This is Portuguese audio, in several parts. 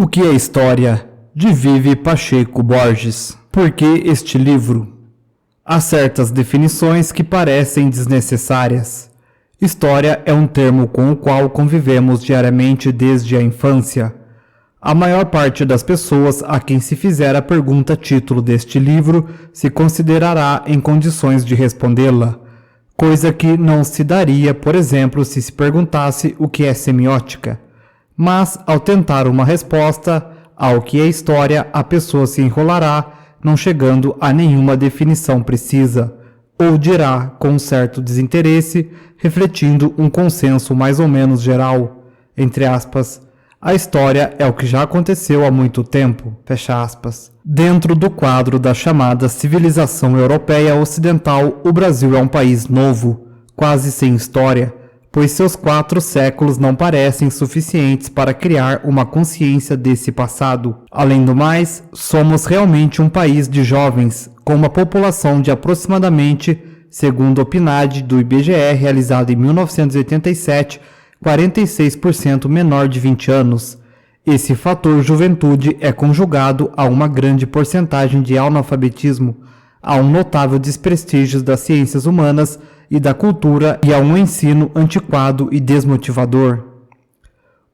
O que é história? De Vivi Pacheco Borges. Por que este livro? Há certas definições que parecem desnecessárias. História é um termo com o qual convivemos diariamente desde a infância. A maior parte das pessoas a quem se fizer a pergunta título deste livro se considerará em condições de respondê-la, coisa que não se daria, por exemplo, se perguntasse o que é semiótica. Mas, ao tentar uma resposta ao que é história, a pessoa se enrolará, não chegando a nenhuma definição precisa, ou dirá, com um certo desinteresse, refletindo um consenso mais ou menos geral, entre aspas, a história é o que já aconteceu há muito tempo, fecha aspas. Dentro do quadro da chamada civilização europeia ocidental, o Brasil é um país novo, quase sem história, pois seus 4 séculos não parecem suficientes para criar uma consciência desse passado. Além do mais, somos realmente um país de jovens, com uma população de aproximadamente, segundo o PNAD do IBGE realizado em 1987, 46% menor de 20 anos. Esse fator juventude é conjugado a uma grande porcentagem de analfabetismo, a um notável desprestígio das ciências humanas e da cultura e a um ensino antiquado e desmotivador.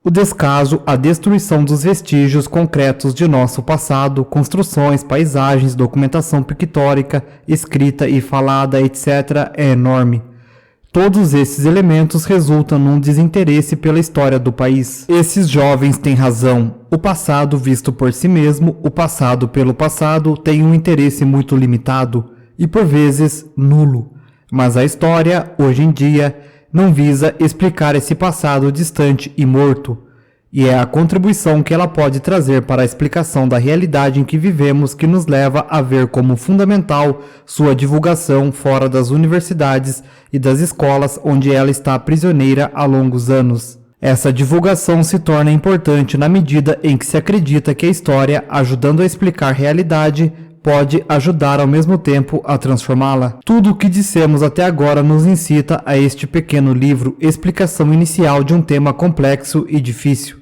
O descaso, a destruição dos vestígios concretos de nosso passado, construções, paisagens, documentação pictórica, escrita e falada, etc., é enorme. Todos esses elementos resultam num desinteresse pela história do país. Esses jovens têm razão. O passado visto por si mesmo, o passado pelo passado, tem um interesse muito limitado e, por vezes, nulo. Mas a história, hoje em dia, não visa explicar esse passado distante e morto, e é a contribuição que ela pode trazer para a explicação da realidade em que vivemos que nos leva a ver como fundamental sua divulgação fora das universidades e das escolas onde ela está prisioneira há longos anos. Essa divulgação se torna importante na medida em que se acredita que a história, ajudando a explicar a realidade, pode ajudar ao mesmo tempo a transformá-la. Tudo o que dissemos até agora nos incita a este pequeno livro, explicação inicial de um tema complexo e difícil.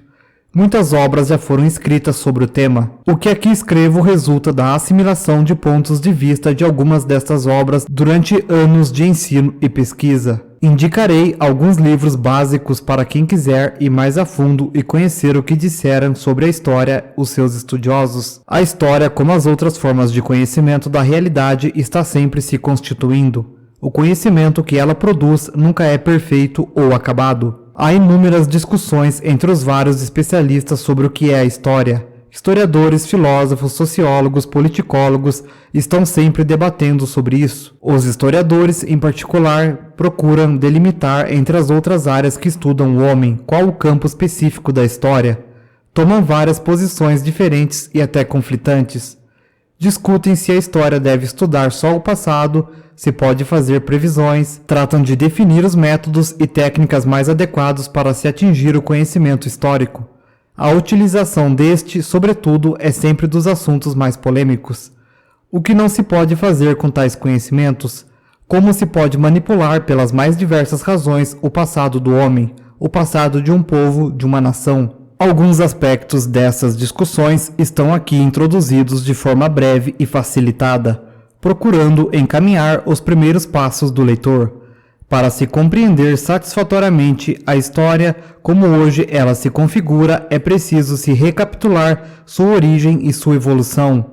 Muitas obras já foram escritas sobre o tema. O que aqui escrevo resulta da assimilação de pontos de vista de algumas destas obras durante anos de ensino e pesquisa. Indicarei alguns livros básicos para quem quiser ir mais a fundo e conhecer o que disseram sobre a história os seus estudiosos. A história, como as outras formas de conhecimento da realidade, está sempre se constituindo. O conhecimento que ela produz nunca é perfeito ou acabado. Há inúmeras discussões entre os vários especialistas sobre o que é a história. Historiadores, filósofos, sociólogos, politicólogos estão sempre debatendo sobre isso. Os historiadores, em particular, procuram delimitar entre as outras áreas que estudam o homem qual o campo específico da história. Tomam várias posições diferentes e até conflitantes. Discutem se a história deve estudar só o passado, se pode fazer previsões, tratam de definir os métodos e técnicas mais adequados para se atingir o conhecimento histórico. A utilização deste, sobretudo, é sempre dos assuntos mais polêmicos. O que não se pode fazer com tais conhecimentos? Como se pode manipular pelas mais diversas razões o passado do homem, o passado de um povo, de uma nação? Alguns aspectos dessas discussões estão aqui introduzidos de forma breve e facilitada, procurando encaminhar os primeiros passos do leitor. Para se compreender satisfatoriamente a história como hoje ela se configura, é preciso se recapitular sua origem e sua evolução.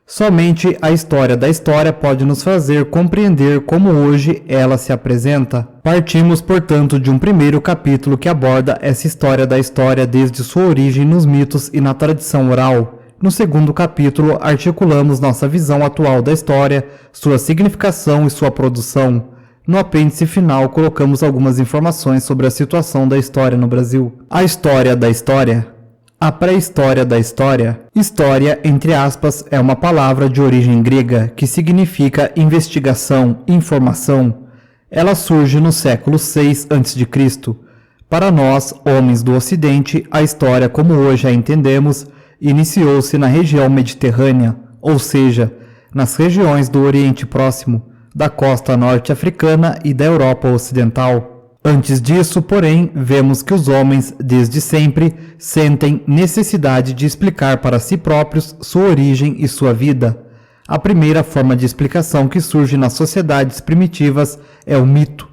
Somente a história da história pode nos fazer compreender como hoje ela se apresenta. Partimos, portanto, de um primeiro capítulo que aborda essa história da história desde sua origem nos mitos e na tradição oral. No segundo capítulo, articulamos nossa visão atual da história, sua significação e sua produção. No apêndice final, colocamos algumas informações sobre a situação da história no Brasil. A história da história. A pré-história da história. História, entre aspas, é uma palavra de origem grega que significa investigação, informação. Ela surge no século VI a.C. Para nós, homens do Ocidente, a história, como hoje a entendemos, iniciou-se na região mediterrânea, ou seja, nas regiões do Oriente Próximo, da costa norte africana e da Europa Ocidental. Antes disso, porém, vemos que os homens, desde sempre, sentem necessidade de explicar para si próprios sua origem e sua vida. A primeira forma de explicação que surge nas sociedades primitivas é o mito,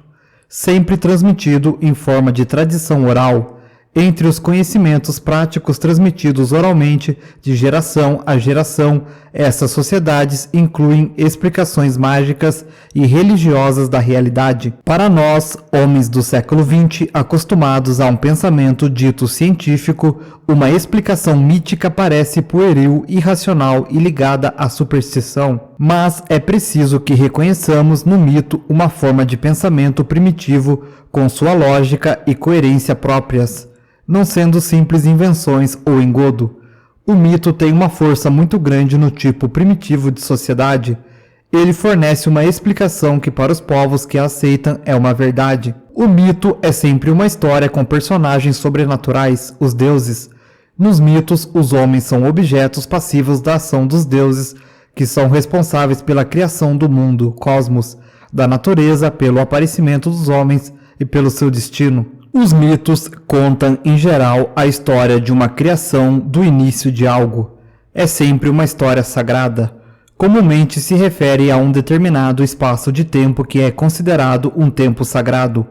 sempre transmitido em forma de tradição oral. Entre os conhecimentos práticos transmitidos oralmente de geração a geração, essas sociedades incluem explicações mágicas e religiosas da realidade. Para nós, homens do século XX, acostumados a um pensamento dito científico, uma explicação mítica parece pueril, irracional e ligada à superstição. Mas é preciso que reconheçamos no mito uma forma de pensamento primitivo com sua lógica e coerência próprias, não sendo simples invenções ou engodo. O mito tem uma força muito grande no tipo primitivo de sociedade. Ele fornece uma explicação que para os povos que a aceitam é uma verdade. O mito é sempre uma história com personagens sobrenaturais, os deuses. Nos mitos, os homens são objetos passivos da ação dos deuses, que são responsáveis pela criação do mundo, cosmos, da natureza, pelo aparecimento dos homens e pelo seu destino. Os mitos contam, em geral, a história de uma criação do início de algo. É sempre uma história sagrada. Comumente se refere a um determinado espaço de tempo que é considerado um tempo sagrado.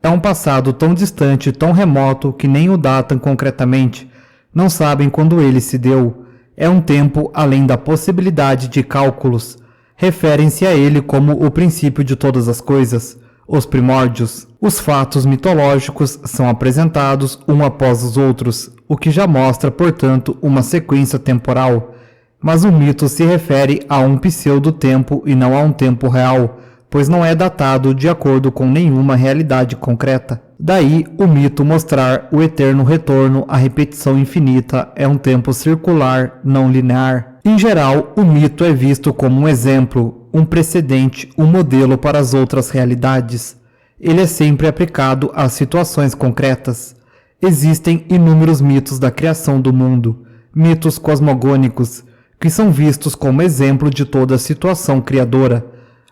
É um passado tão distante, tão remoto, que nem o datam concretamente. Não sabem quando ele se deu. É um tempo além da possibilidade de cálculos. Referem-se a ele como o princípio de todas as coisas, os primórdios. Os fatos mitológicos são apresentados um após os outros, o que já mostra, portanto, uma sequência temporal. Mas o mito se refere a um pseudo-tempo e não a um tempo real, pois não é datado de acordo com nenhuma realidade concreta. Daí, o mito mostrar o eterno retorno à repetição infinita é um tempo circular, não linear. Em geral, o mito é visto como um exemplo, um precedente, um modelo para as outras realidades. Ele é sempre aplicado às situações concretas. Existem inúmeros mitos da criação do mundo, mitos cosmogônicos, que são vistos como exemplo de toda a situação criadora.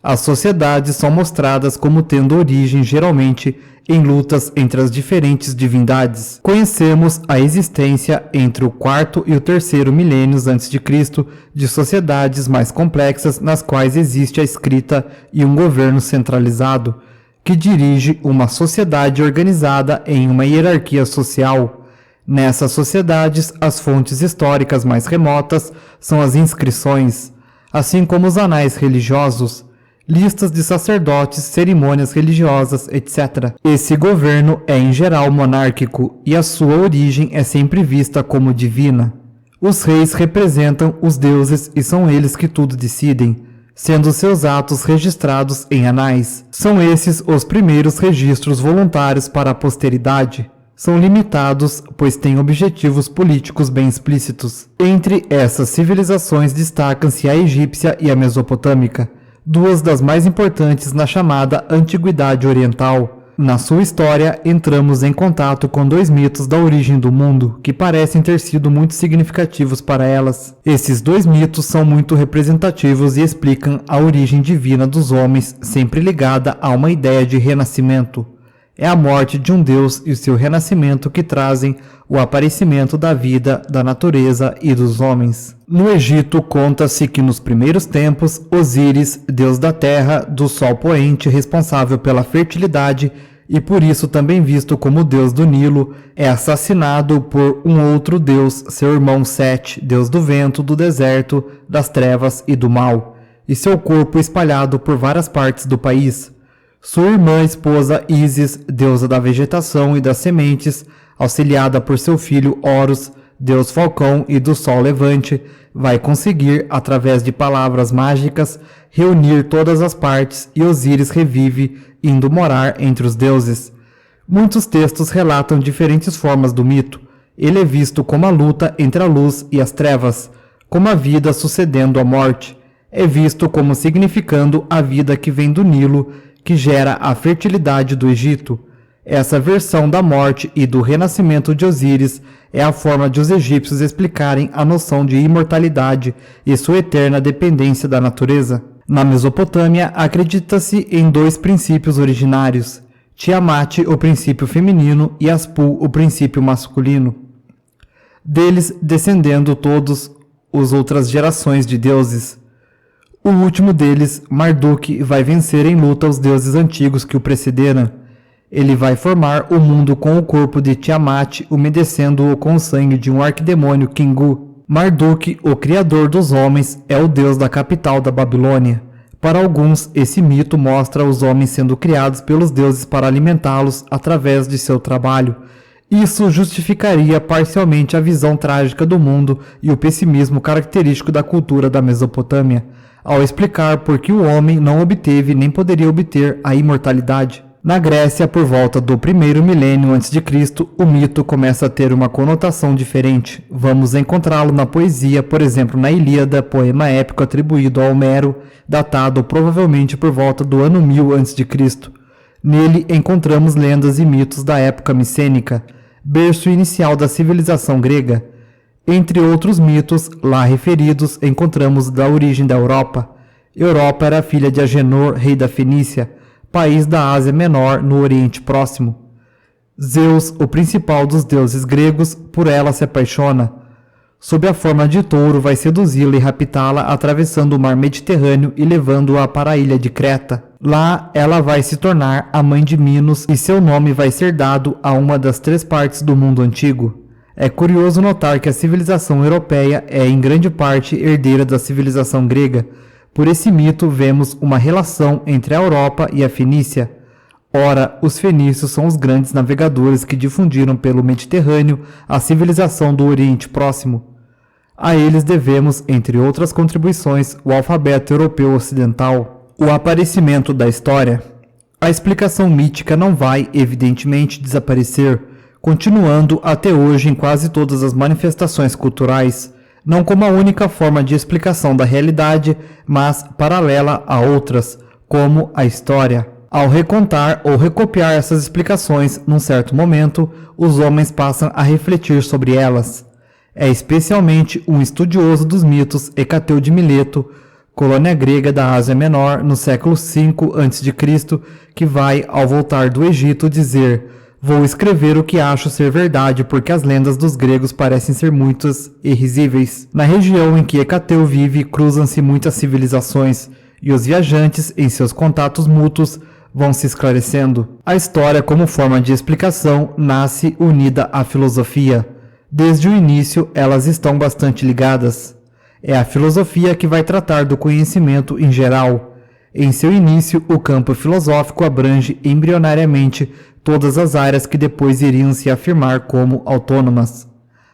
As sociedades são mostradas como tendo origem geralmente em lutas entre as diferentes divindades. Conhecemos a existência entre o quarto e o terceiro milênios antes de Cristo de sociedades mais complexas nas quais existe a escrita e um governo centralizado, que dirige uma sociedade organizada em uma hierarquia social. Nessas sociedades, as fontes históricas mais remotas são as inscrições, assim como os anais religiosos, listas de sacerdotes, cerimônias religiosas, etc. Esse governo é em geral monárquico e a sua origem é sempre vista como divina. Os reis representam os deuses e são eles que tudo decidem, sendo seus atos registrados em anais. São esses os primeiros registros voluntários para a posteridade. São limitados, pois têm objetivos políticos bem explícitos. Entre essas civilizações destacam-se a egípcia e a mesopotâmica, duas das mais importantes na chamada Antiguidade Oriental. Na sua história, entramos em contato com dois mitos da origem do mundo, que parecem ter sido muito significativos para elas. Esses dois mitos são muito representativos e explicam a origem divina dos homens, sempre ligada a uma ideia de renascimento. É a morte de um deus e o seu renascimento que trazem o aparecimento da vida, da natureza e dos homens. No Egito, conta-se que nos primeiros tempos, Osíris, deus da terra, do sol poente, responsável pela fertilidade e por isso também visto como deus do Nilo, é assassinado por um outro deus, seu irmão Sete, deus do vento, do deserto, das trevas e do mal, e seu corpo espalhado por várias partes do país. Sua irmã esposa Ísis, deusa da vegetação e das sementes, auxiliada por seu filho Horus, deus falcão e do sol levante, vai conseguir, através de palavras mágicas, reunir todas as partes e Osíris revive, indo morar entre os deuses. Muitos textos relatam diferentes formas do mito. Ele é visto como a luta entre a luz e as trevas, como a vida sucedendo a morte. É visto como significando a vida que vem do Nilo, que gera a fertilidade do Egito. Essa versão da morte e do renascimento de Osíris é a forma de os egípcios explicarem a noção de imortalidade e sua eterna dependência da natureza. Na Mesopotâmia, acredita-se em dois princípios originários. Tiamat, o princípio feminino, e Aspu, o princípio masculino. Deles descendendo todos as outras gerações de deuses. O último deles, Marduk, vai vencer em luta os deuses antigos que o precederam. Ele vai formar o mundo com o corpo de Tiamat, umedecendo-o com o sangue de um arquidemônio Kingu. Marduk, o criador dos homens, é o deus da capital da Babilônia. Para alguns, esse mito mostra os homens sendo criados pelos deuses para alimentá-los através de seu trabalho. Isso justificaria parcialmente a visão trágica do mundo e o pessimismo característico da cultura da Mesopotâmia, ao explicar por que o homem não obteve nem poderia obter a imortalidade. Na Grécia, por volta do 1º milênio a.C., o mito começa a ter uma conotação diferente. Vamos encontrá-lo na poesia, por exemplo, na Ilíada, poema épico atribuído a Homero, datado provavelmente por volta do ano 1000 a.C. Nele encontramos lendas e mitos da época micênica, berço inicial da civilização grega. Entre outros mitos lá referidos, encontramos da origem da Europa. Europa era filha de Agenor, rei da Fenícia, país da Ásia Menor, no Oriente Próximo. Zeus, o principal dos deuses gregos, por ela se apaixona. Sob a forma de touro, vai seduzi-la e raptá-la, atravessando o mar Mediterrâneo e levando-a para a ilha de Creta. Lá, ela vai se tornar a mãe de Minos e seu nome vai ser dado a uma das 3 partes do mundo antigo. É curioso notar que a civilização europeia é, em grande parte, herdeira da civilização grega. Por esse mito, vemos uma relação entre a Europa e a Fenícia. Ora, os fenícios são os grandes navegadores que difundiram pelo Mediterrâneo a civilização do Oriente Próximo. A eles devemos, entre outras contribuições, o alfabeto europeu ocidental. O aparecimento da história. A explicação mítica não vai, evidentemente, desaparecer, continuando até hoje em quase todas as manifestações culturais, não como a única forma de explicação da realidade, mas paralela a outras, como a história. Ao recontar ou recopiar essas explicações, num certo momento, os homens passam a refletir sobre elas. É especialmente um estudioso dos mitos, Hecateu de Mileto, colônia grega da Ásia Menor, no século V a.C., que vai, ao voltar do Egito, dizer: "Vou escrever o que acho ser verdade, porque as lendas dos gregos parecem ser muitas e risíveis." Na região em que Hecateu vive, cruzam-se muitas civilizações, e os viajantes, em seus contatos mútuos, vão se esclarecendo. A história, como forma de explicação, nasce unida à filosofia. Desde o início, elas estão bastante ligadas. É a filosofia que vai tratar do conhecimento em geral. Em seu início, o campo filosófico abrange embrionariamente todas as áreas que depois iriam se afirmar como autônomas.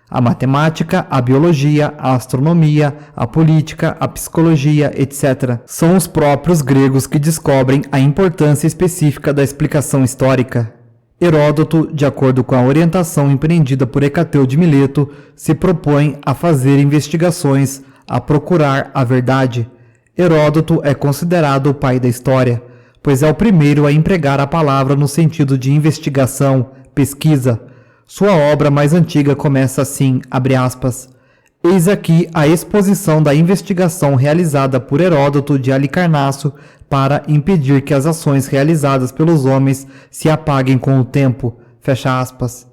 A matemática, a biologia, a astronomia, a política, a psicologia, etc. São os próprios gregos que descobrem a importância específica da explicação histórica. Heródoto, de acordo com a orientação empreendida por Hecateu de Mileto, se propõe a fazer investigações, a procurar a verdade. Heródoto é considerado o pai da história, pois é o primeiro a empregar a palavra no sentido de investigação, pesquisa. Sua obra mais antiga começa assim, abre aspas, "Eis aqui a exposição da investigação realizada por Heródoto de Halicarnasso para impedir que as ações realizadas pelos homens se apaguem com o tempo." Fecha aspas.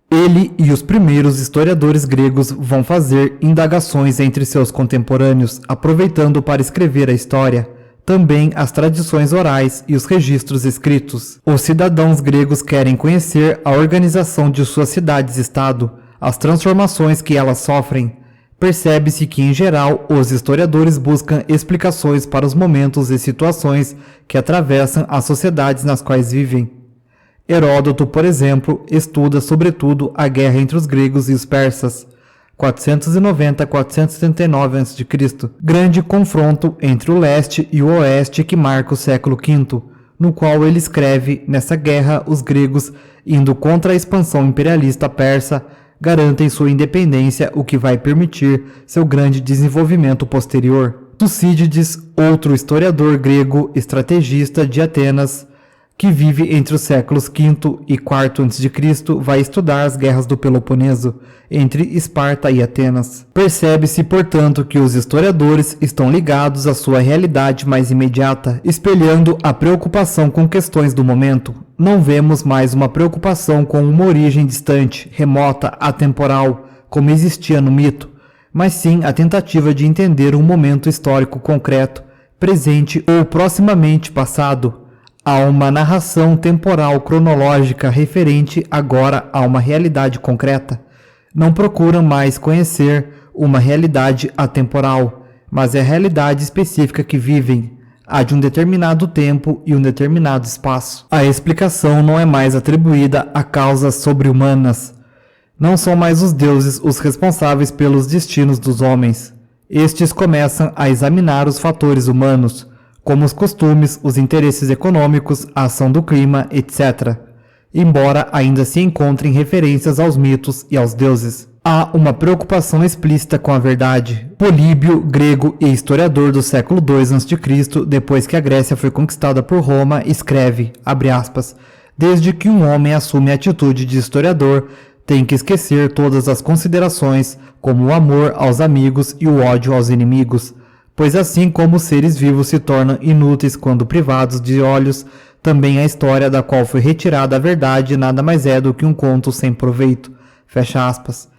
Ele e os primeiros historiadores gregos vão fazer indagações entre seus contemporâneos, aproveitando para escrever a história, também as tradições orais e os registros escritos. Os cidadãos gregos querem conhecer a organização de suas cidades-estado, as transformações que elas sofrem. Percebe-se que, em geral, os historiadores buscam explicações para os momentos e situações que atravessam as sociedades nas quais vivem. Heródoto, por exemplo, estuda sobretudo a guerra entre os gregos e os persas, 490 a 479 a.C., grande confronto entre o leste e o oeste que marca o século V, no qual ele escreve: "Nessa guerra, os gregos, indo contra a expansão imperialista persa, garantem sua independência, o que vai permitir seu grande desenvolvimento posterior." Tucídides, outro historiador grego estrategista de Atenas, que vive entre os séculos V e IV a.C., vai estudar as guerras do Peloponeso, entre Esparta e Atenas. Percebe-se, portanto, que os historiadores estão ligados à sua realidade mais imediata, espelhando a preocupação com questões do momento. Não vemos mais uma preocupação com uma origem distante, remota, atemporal, como existia no mito, mas sim a tentativa de entender um momento histórico concreto, presente ou proximamente passado. Há uma narração temporal cronológica referente agora a uma realidade concreta. Não procuram mais conhecer uma realidade atemporal, mas é a realidade específica que vivem, a de um determinado tempo e um determinado espaço. A explicação não é mais atribuída a causas sobre-humanas. Não são mais os deuses os responsáveis pelos destinos dos homens. Estes começam a examinar os fatores humanos, como os costumes, os interesses econômicos, a ação do clima, etc., embora ainda se encontrem referências aos mitos e aos deuses. Há uma preocupação explícita com a verdade. Políbio, grego e historiador do século II a.C., depois que a Grécia foi conquistada por Roma, escreve, abre aspas, desde que um homem assume a atitude de historiador, tem que esquecer todas as considerações, como o amor aos amigos e o ódio aos inimigos, pois assim como os seres vivos se tornam inúteis quando privados de olhos, também a história da qual foi retirada a verdade nada mais é do que um conto sem proveito. Fecha aspas.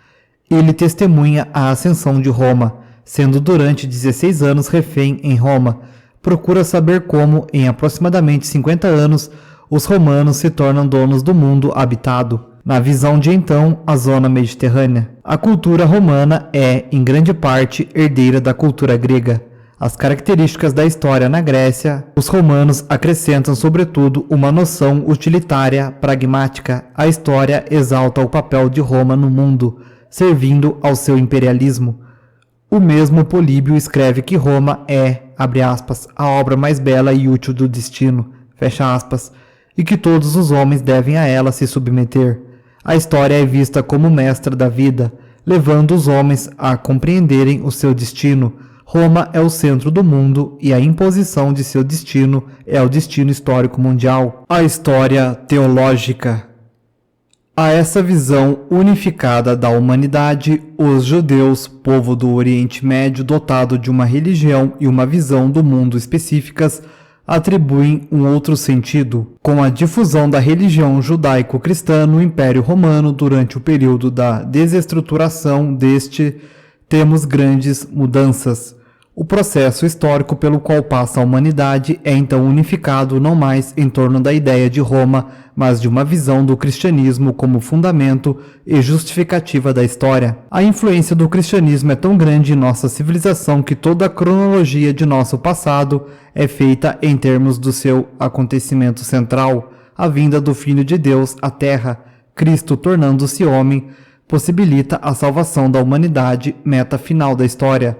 Ele testemunha a ascensão de Roma, sendo durante 16 anos refém em Roma. Procura saber como, em aproximadamente 50 anos, os romanos se tornam donos do mundo habitado. Na visão de então, a zona mediterrânea. A cultura romana é, em grande parte, herdeira da cultura grega. As características da história na Grécia, os romanos acrescentam sobretudo uma noção utilitária, pragmática. A história exalta o papel de Roma no mundo, servindo ao seu imperialismo. O mesmo Políbio escreve que Roma é, abre aspas, a obra mais bela e útil do destino, fecha aspas, e que todos os homens devem a ela se submeter. A história é vista como mestra da vida, levando os homens a compreenderem o seu destino. Roma é o centro do mundo e a imposição de seu destino é o destino histórico mundial. A história teológica. A essa visão unificada da humanidade, os judeus, povo do Oriente Médio dotado de uma religião e uma visão do mundo específicas, atribuem um outro sentido. Com a difusão da religião judaico-cristã no Império Romano durante o período da desestruturação deste, temos grandes mudanças. O processo histórico pelo qual passa a humanidade é então unificado não mais em torno da ideia de Roma, mas de uma visão do cristianismo como fundamento e justificativa da história. A influência do cristianismo é tão grande em nossa civilização que toda a cronologia de nosso passado é feita em termos do seu acontecimento central, a vinda do Filho de Deus à Terra, Cristo tornando-se homem, possibilita a salvação da humanidade, meta final da história.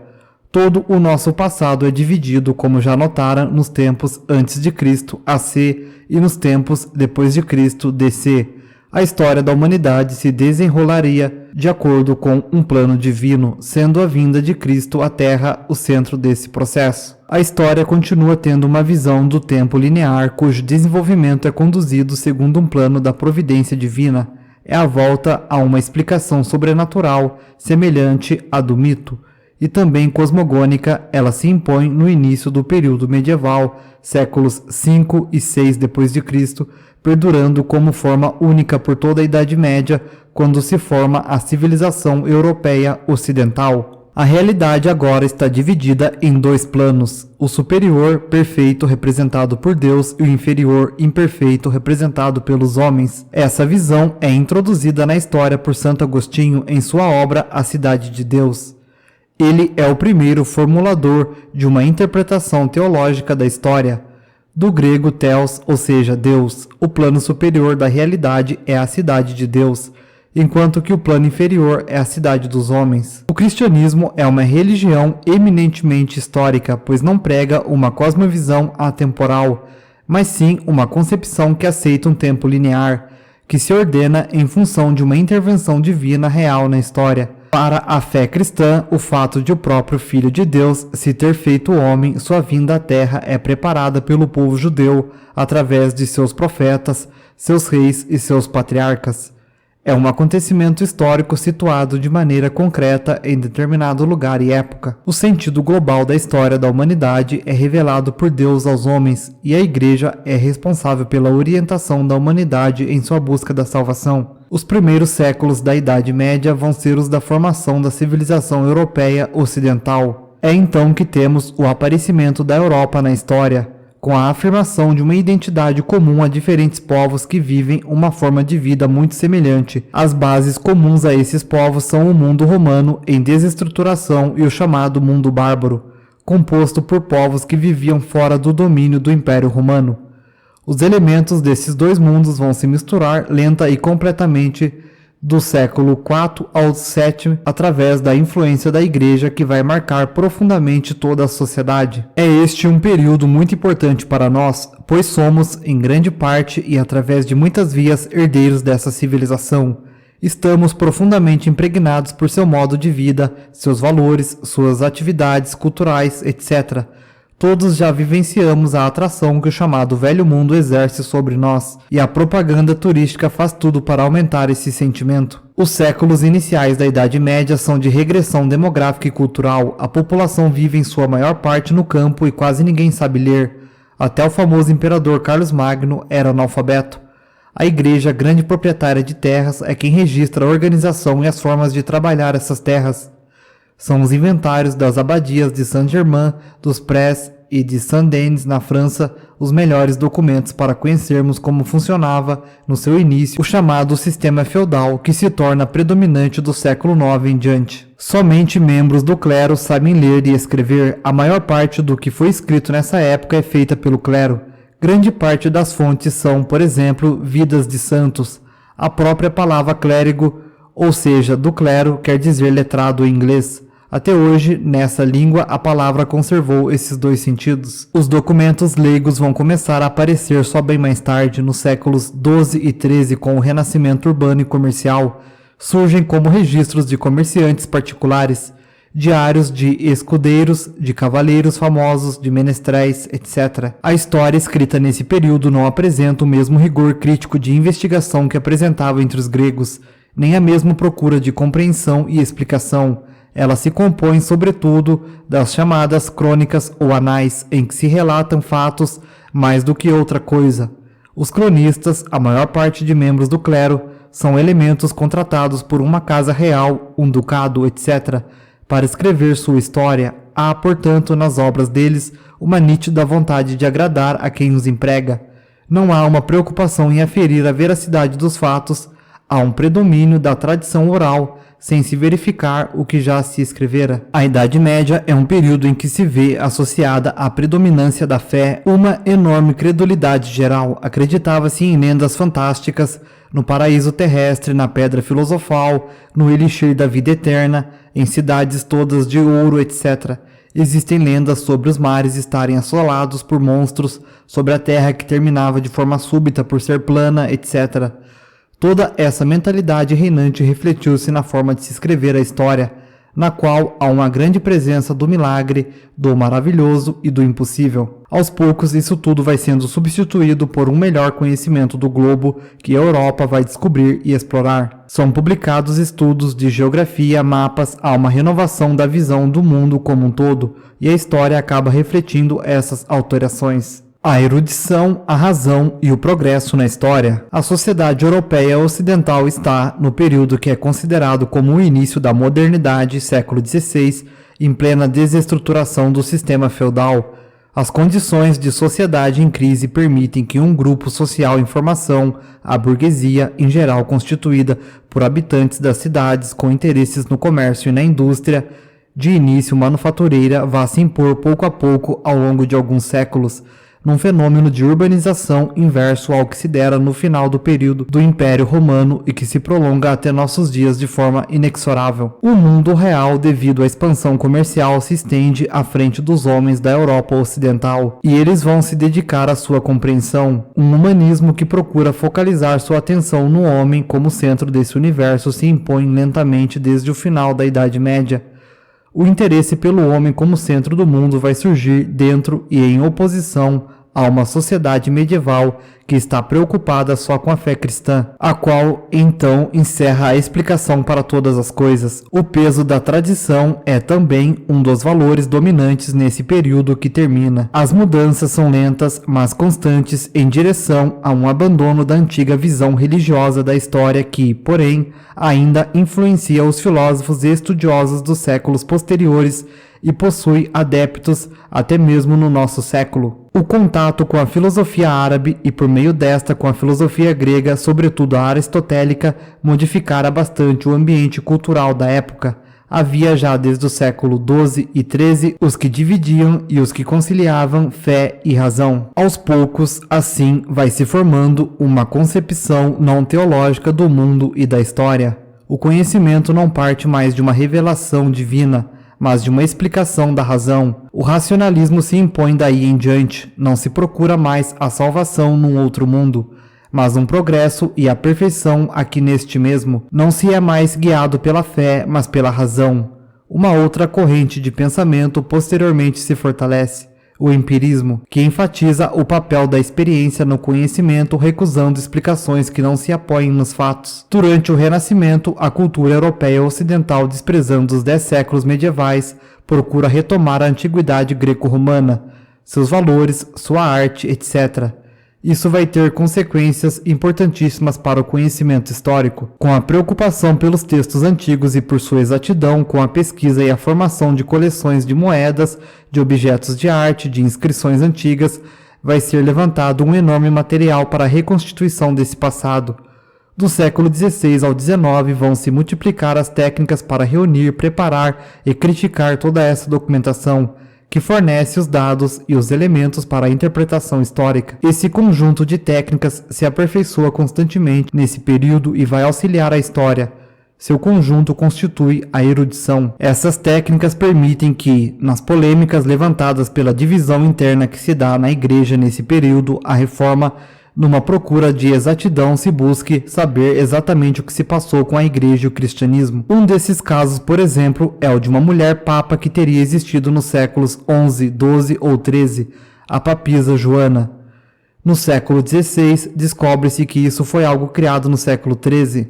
Todo o nosso passado é dividido, como já notaram, nos tempos antes de Cristo, AC, e nos tempos depois de Cristo, DC. A história da humanidade se desenrolaria de acordo com um plano divino, sendo a vinda de Cristo à Terra o centro desse processo. A história continua tendo uma visão do tempo linear, cujo desenvolvimento é conduzido segundo um plano da providência divina. É a volta a uma explicação sobrenatural, semelhante à do mito. E também cosmogônica, ela se impõe no início do período medieval, séculos 5 e 6 d.C., perdurando como forma única por toda a Idade Média, quando se forma a civilização europeia ocidental. A realidade agora está dividida em dois planos, o superior, perfeito, representado por Deus, e o inferior, imperfeito, representado pelos homens. Essa visão é introduzida na história por Santo Agostinho em sua obra A Cidade de Deus. Ele é o primeiro formulador de uma interpretação teológica da história. Do grego theos, ou seja, Deus, o plano superior da realidade é a cidade de Deus, enquanto que o plano inferior é a cidade dos homens. O cristianismo é uma religião eminentemente histórica, pois não prega uma cosmovisão atemporal, mas sim uma concepção que aceita um tempo linear, que se ordena em função de uma intervenção divina real na história. Para a fé cristã, o fato de o próprio Filho de Deus se ter feito homem, sua vinda à terra é preparada pelo povo judeu através de seus profetas, seus reis e seus patriarcas. É um acontecimento histórico situado de maneira concreta em determinado lugar e época. O sentido global da história da humanidade é revelado por Deus aos homens, e a Igreja é responsável pela orientação da humanidade em sua busca da salvação. Os primeiros séculos da Idade Média vão ser os da formação da civilização europeia ocidental. É então que temos o aparecimento da Europa na história, com a afirmação de uma identidade comum a diferentes povos que vivem uma forma de vida muito semelhante. As bases comuns a esses povos são o mundo romano em desestruturação e o chamado mundo bárbaro, composto por povos que viviam fora do domínio do Império Romano. Os elementos desses dois mundos vão se misturar lenta e completamente do século IV ao VII, através da influência da Igreja que vai marcar profundamente toda a sociedade. É este um período muito importante para nós, pois somos, em grande parte e através de muitas vias, herdeiros dessa civilização. Estamos profundamente impregnados por seu modo de vida, seus valores, suas atividades culturais, etc. Todos já vivenciamos a atração que o chamado Velho Mundo exerce sobre nós, e a propaganda turística faz tudo para aumentar esse sentimento. Os séculos iniciais da Idade Média são de regressão demográfica e cultural. A população vive em sua maior parte no campo e quase ninguém sabe ler. Até o famoso imperador Carlos Magno era analfabeto. A Igreja, grande proprietária de terras, é quem registra a organização e as formas de trabalhar essas terras. São os inventários das abadias de Saint-Germain, dos Prés e de Saint-Denis, na França, os melhores documentos para conhecermos como funcionava, no seu início, o chamado sistema feudal, que se torna predominante do século IX em diante. Somente membros do clero sabem ler e escrever. A maior parte do que foi escrito nessa época é feita pelo clero. Grande parte das fontes são, por exemplo, vidas de santos. A própria palavra clérigo, ou seja, do clero, quer dizer letrado em inglês. Até hoje, nessa língua, a palavra conservou esses dois sentidos. Os documentos leigos vão começar a aparecer só bem mais tarde, nos séculos XII e XIII, com o renascimento urbano e comercial. Surgem como registros de comerciantes particulares, diários de escudeiros, de cavaleiros famosos, de menestréis, etc. A história escrita nesse período não apresenta o mesmo rigor crítico de investigação que apresentava entre os gregos, nem a mesma procura de compreensão e explicação. Ela se compõe, sobretudo, das chamadas crônicas ou anais, em que se relatam fatos mais do que outra coisa. Os cronistas, a maior parte de membros do clero, são elementos contratados por uma casa real, um ducado, etc., para escrever sua história. Há, portanto, nas obras deles, uma nítida vontade de agradar a quem os emprega. Não há uma preocupação em aferir a veracidade dos fatos, há um predomínio da tradição oral, sem se verificar o que já se escrevera. A Idade Média é um período em que se vê associada à predominância da fé uma enorme credulidade geral. Acreditava-se em lendas fantásticas, no paraíso terrestre, na pedra filosofal, no elixir da vida eterna, em cidades todas de ouro, etc. Existem lendas sobre os mares estarem assolados por monstros, sobre a terra que terminava de forma súbita por ser plana, etc. Toda essa mentalidade reinante refletiu-se na forma de se escrever a história, na qual há uma grande presença do milagre, do maravilhoso e do impossível. Aos poucos, isso tudo vai sendo substituído por um melhor conhecimento do globo que a Europa vai descobrir e explorar. São publicados estudos de geografia, mapas, há uma renovação da visão do mundo como um todo, e a história acaba refletindo essas alterações. A erudição, a razão e o progresso na história. A sociedade europeia ocidental está, no período que é considerado como o início da modernidade, século XVI, em plena desestruturação do sistema feudal. As condições de sociedade em crise permitem que um grupo social em formação, a burguesia, em geral constituída por habitantes das cidades com interesses no comércio e na indústria, de início manufatureira, vá se impor pouco a pouco ao longo de alguns séculos. num fenômeno de urbanização inverso ao que se dera no final do período do Império Romano e que se prolonga até nossos dias de forma inexorável. O mundo real, devido à expansão comercial, se estende à frente dos homens da Europa Ocidental, e eles vão se dedicar à sua compreensão. Um humanismo que procura focalizar sua atenção no homem como centro desse universo se impõe lentamente desde o final da Idade Média. O interesse pelo homem como centro do mundo vai surgir dentro e em oposição a uma sociedade medieval que está preocupada só com a fé cristã, a qual então encerra a explicação para todas as coisas. O peso da tradição é também um dos valores dominantes nesse período que termina. As mudanças são lentas, mas constantes em direção a um abandono da antiga visão religiosa da história que, porém, ainda influencia os filósofos e estudiosos dos séculos posteriores e possui adeptos até mesmo no nosso século. O contato com a filosofia árabe e por meio desta com a filosofia grega, sobretudo a aristotélica, modificara bastante o ambiente cultural da época. Havia já desde o século XII e XIII os que dividiam e os que conciliavam fé e razão. Aos poucos, assim, vai se formando uma concepção não teológica do mundo e da história. O conhecimento não parte mais de uma revelação divina, mas de uma explicação da razão. O racionalismo se impõe daí em diante, não se procura mais a salvação num outro mundo, mas um progresso e a perfeição aqui neste mesmo. Não se é mais guiado pela fé, mas pela razão. Uma outra corrente de pensamento posteriormente se fortalece, o empirismo, que enfatiza o papel da experiência no conhecimento, recusando explicações que não se apoiem nos fatos. Durante o Renascimento, a cultura europeia ocidental, desprezando os 10 séculos medievais, procura retomar a antiguidade greco-romana, seus valores, sua arte, etc. Isso vai ter consequências importantíssimas para o conhecimento histórico. Com a preocupação pelos textos antigos e por sua exatidão, com a pesquisa e a formação de coleções de moedas, de objetos de arte, de inscrições antigas, vai ser levantado um enorme material para a reconstituição desse passado. Do século XVI ao XIX vão se multiplicar as técnicas para reunir, preparar e criticar toda essa documentação, que fornece os dados e os elementos para a interpretação histórica. Esse conjunto de técnicas se aperfeiçoa constantemente nesse período e vai auxiliar a história. Seu conjunto constitui a erudição. Essas técnicas permitem que, nas polêmicas levantadas pela divisão interna que se dá na Igreja nesse período, a reforma, numa procura de exatidão, se busque saber exatamente o que se passou com a Igreja e o cristianismo. Um desses casos, por exemplo, é o de uma mulher papa que teria existido nos séculos XI, XII ou XIII, a papisa Joana. No século XVI, descobre-se que isso foi algo criado no século XIII.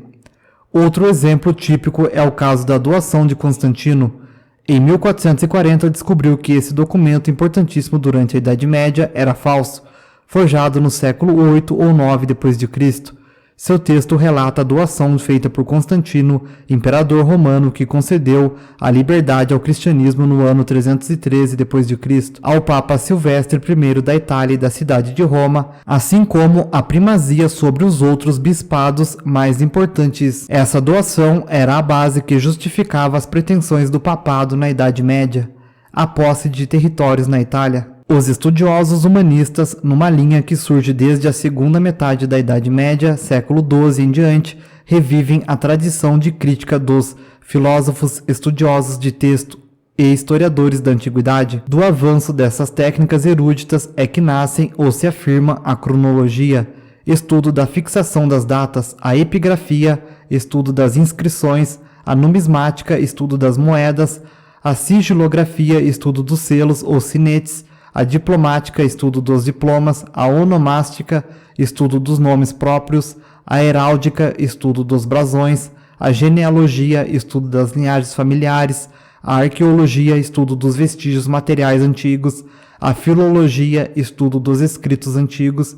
Outro exemplo típico é o caso da doação de Constantino. Em 1440, descobriu que esse documento importantíssimo durante a Idade Média era falso, forjado no século 8 ou 9 d.C. Seu texto relata a doação feita por Constantino, imperador romano, que concedeu a liberdade ao cristianismo no ano 313 d.C. ao Papa Silvestre I da Itália e da cidade de Roma, assim como a primazia sobre os outros bispados mais importantes. Essa doação era a base que justificava as pretensões do papado na Idade Média, a posse de territórios na Itália. Os estudiosos humanistas, numa linha que surge desde a segunda metade da Idade Média, século XII em diante, revivem a tradição de crítica dos filósofos estudiosos de texto e historiadores da antiguidade. Do avanço dessas técnicas eruditas é que nascem ou se afirma a cronologia, estudo da fixação das datas, a epigrafia, estudo das inscrições, a numismática, estudo das moedas, a sigilografia, estudo dos selos ou sinetes, a diplomática, estudo dos diplomas, a onomástica, estudo dos nomes próprios, a heráldica, estudo dos brasões, a genealogia, estudo das linhagens familiares, a arqueologia, estudo dos vestígios materiais antigos, a filologia, estudo dos escritos antigos.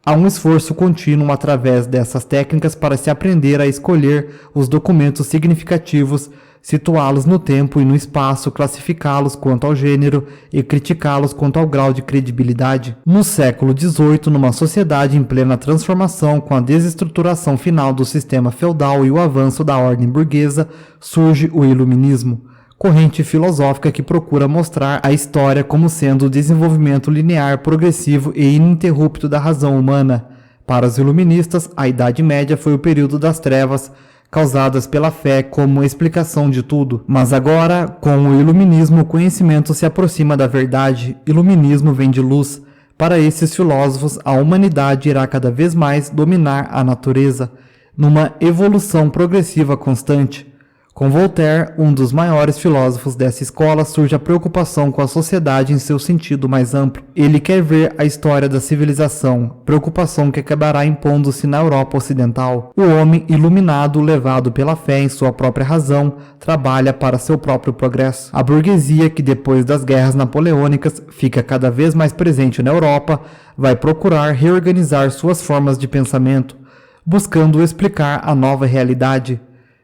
Há um esforço contínuo através dessas técnicas para se aprender a escolher os documentos significativos, situá-los no tempo e no espaço, classificá-los quanto ao gênero e criticá-los quanto ao grau de credibilidade. No século XVIII, numa sociedade em plena transformação, com a desestruturação final do sistema feudal e o avanço da ordem burguesa, surge o iluminismo. corrente filosófica que procura mostrar a história como sendo o desenvolvimento linear, progressivo e ininterrupto da razão humana. Para os iluministas, a Idade Média foi o período das trevas, causadas pela fé como explicação de tudo. Mas agora, com o iluminismo, o conhecimento se aproxima da verdade. Iluminismo vem de luz. Para esses filósofos, a humanidade irá cada vez mais dominar a natureza, numa evolução progressiva constante. Com Voltaire, um dos maiores filósofos dessa escola, surge a preocupação com a sociedade em seu sentido mais amplo. Ele quer ver a história da civilização, preocupação que acabará impondo-se na Europa Ocidental. O homem iluminado, levado pela fé em sua própria razão, trabalha para seu próprio progresso. A burguesia, que depois das guerras napoleônicas fica cada vez mais presente na Europa, vai procurar reorganizar suas formas de pensamento, buscando explicar a nova realidade.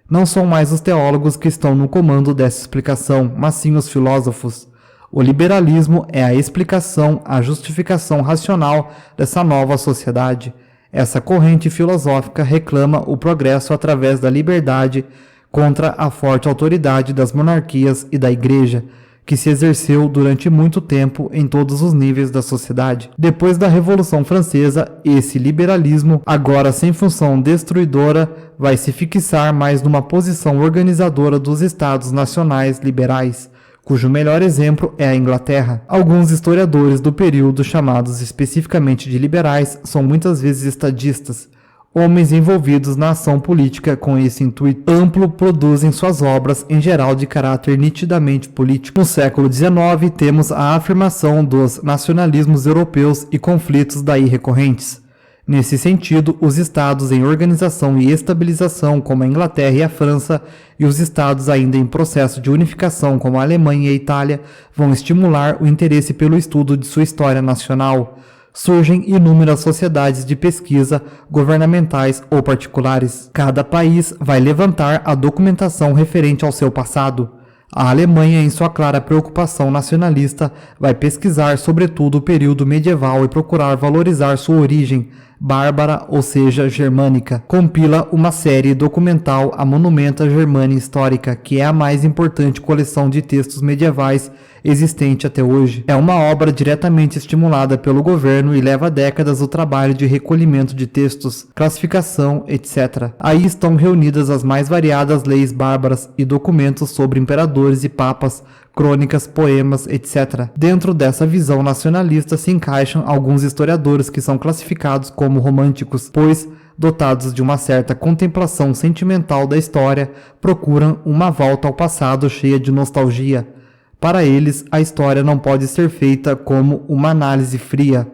Não são mais os teólogos que estão no comando dessa explicação, mas sim os filósofos. O liberalismo é a explicação, a justificação racional dessa nova sociedade. Essa corrente filosófica reclama o progresso através da liberdade contra a forte autoridade das monarquias e da Igreja, que se exerceu durante muito tempo em todos os níveis da sociedade. Depois da Revolução Francesa, esse liberalismo, agora sem função destruidora, vai se fixar mais numa posição organizadora dos Estados nacionais liberais, cujo melhor exemplo é a Inglaterra. Alguns historiadores do período, chamados especificamente de liberais, são muitas vezes estadistas. Homens envolvidos na ação política com esse intuito amplo produzem suas obras, em geral de caráter nitidamente político. No século XIX, temos a afirmação dos nacionalismos europeus e conflitos daí recorrentes. Nesse sentido, os estados em organização e estabilização, como a Inglaterra e a França, e os estados ainda em processo de unificação, como a Alemanha e a Itália, vão estimular o interesse pelo estudo de sua história nacional. Surgem inúmeras sociedades de pesquisa, governamentais ou particulares. Cada país vai levantar a documentação referente ao seu passado. A Alemanha, em sua clara preocupação nacionalista, vai pesquisar sobretudo o período medieval e procurar valorizar sua origem bárbara, ou seja, germânica. Compila uma série documental, a Monumenta Germania Histórica, que é a mais importante coleção de textos medievais existente até hoje. É uma obra diretamente estimulada pelo governo e leva décadas o trabalho de recolhimento de textos, classificação, etc. Aí estão reunidas as mais variadas leis bárbaras e documentos sobre imperadores e papas, crônicas, poemas, etc. Dentro dessa visão nacionalista se encaixam alguns historiadores que são classificados como românticos, pois, dotados de uma certa contemplação sentimental da história, procuram uma volta ao passado cheia de nostalgia. Para eles, a história não pode ser feita como uma análise fria.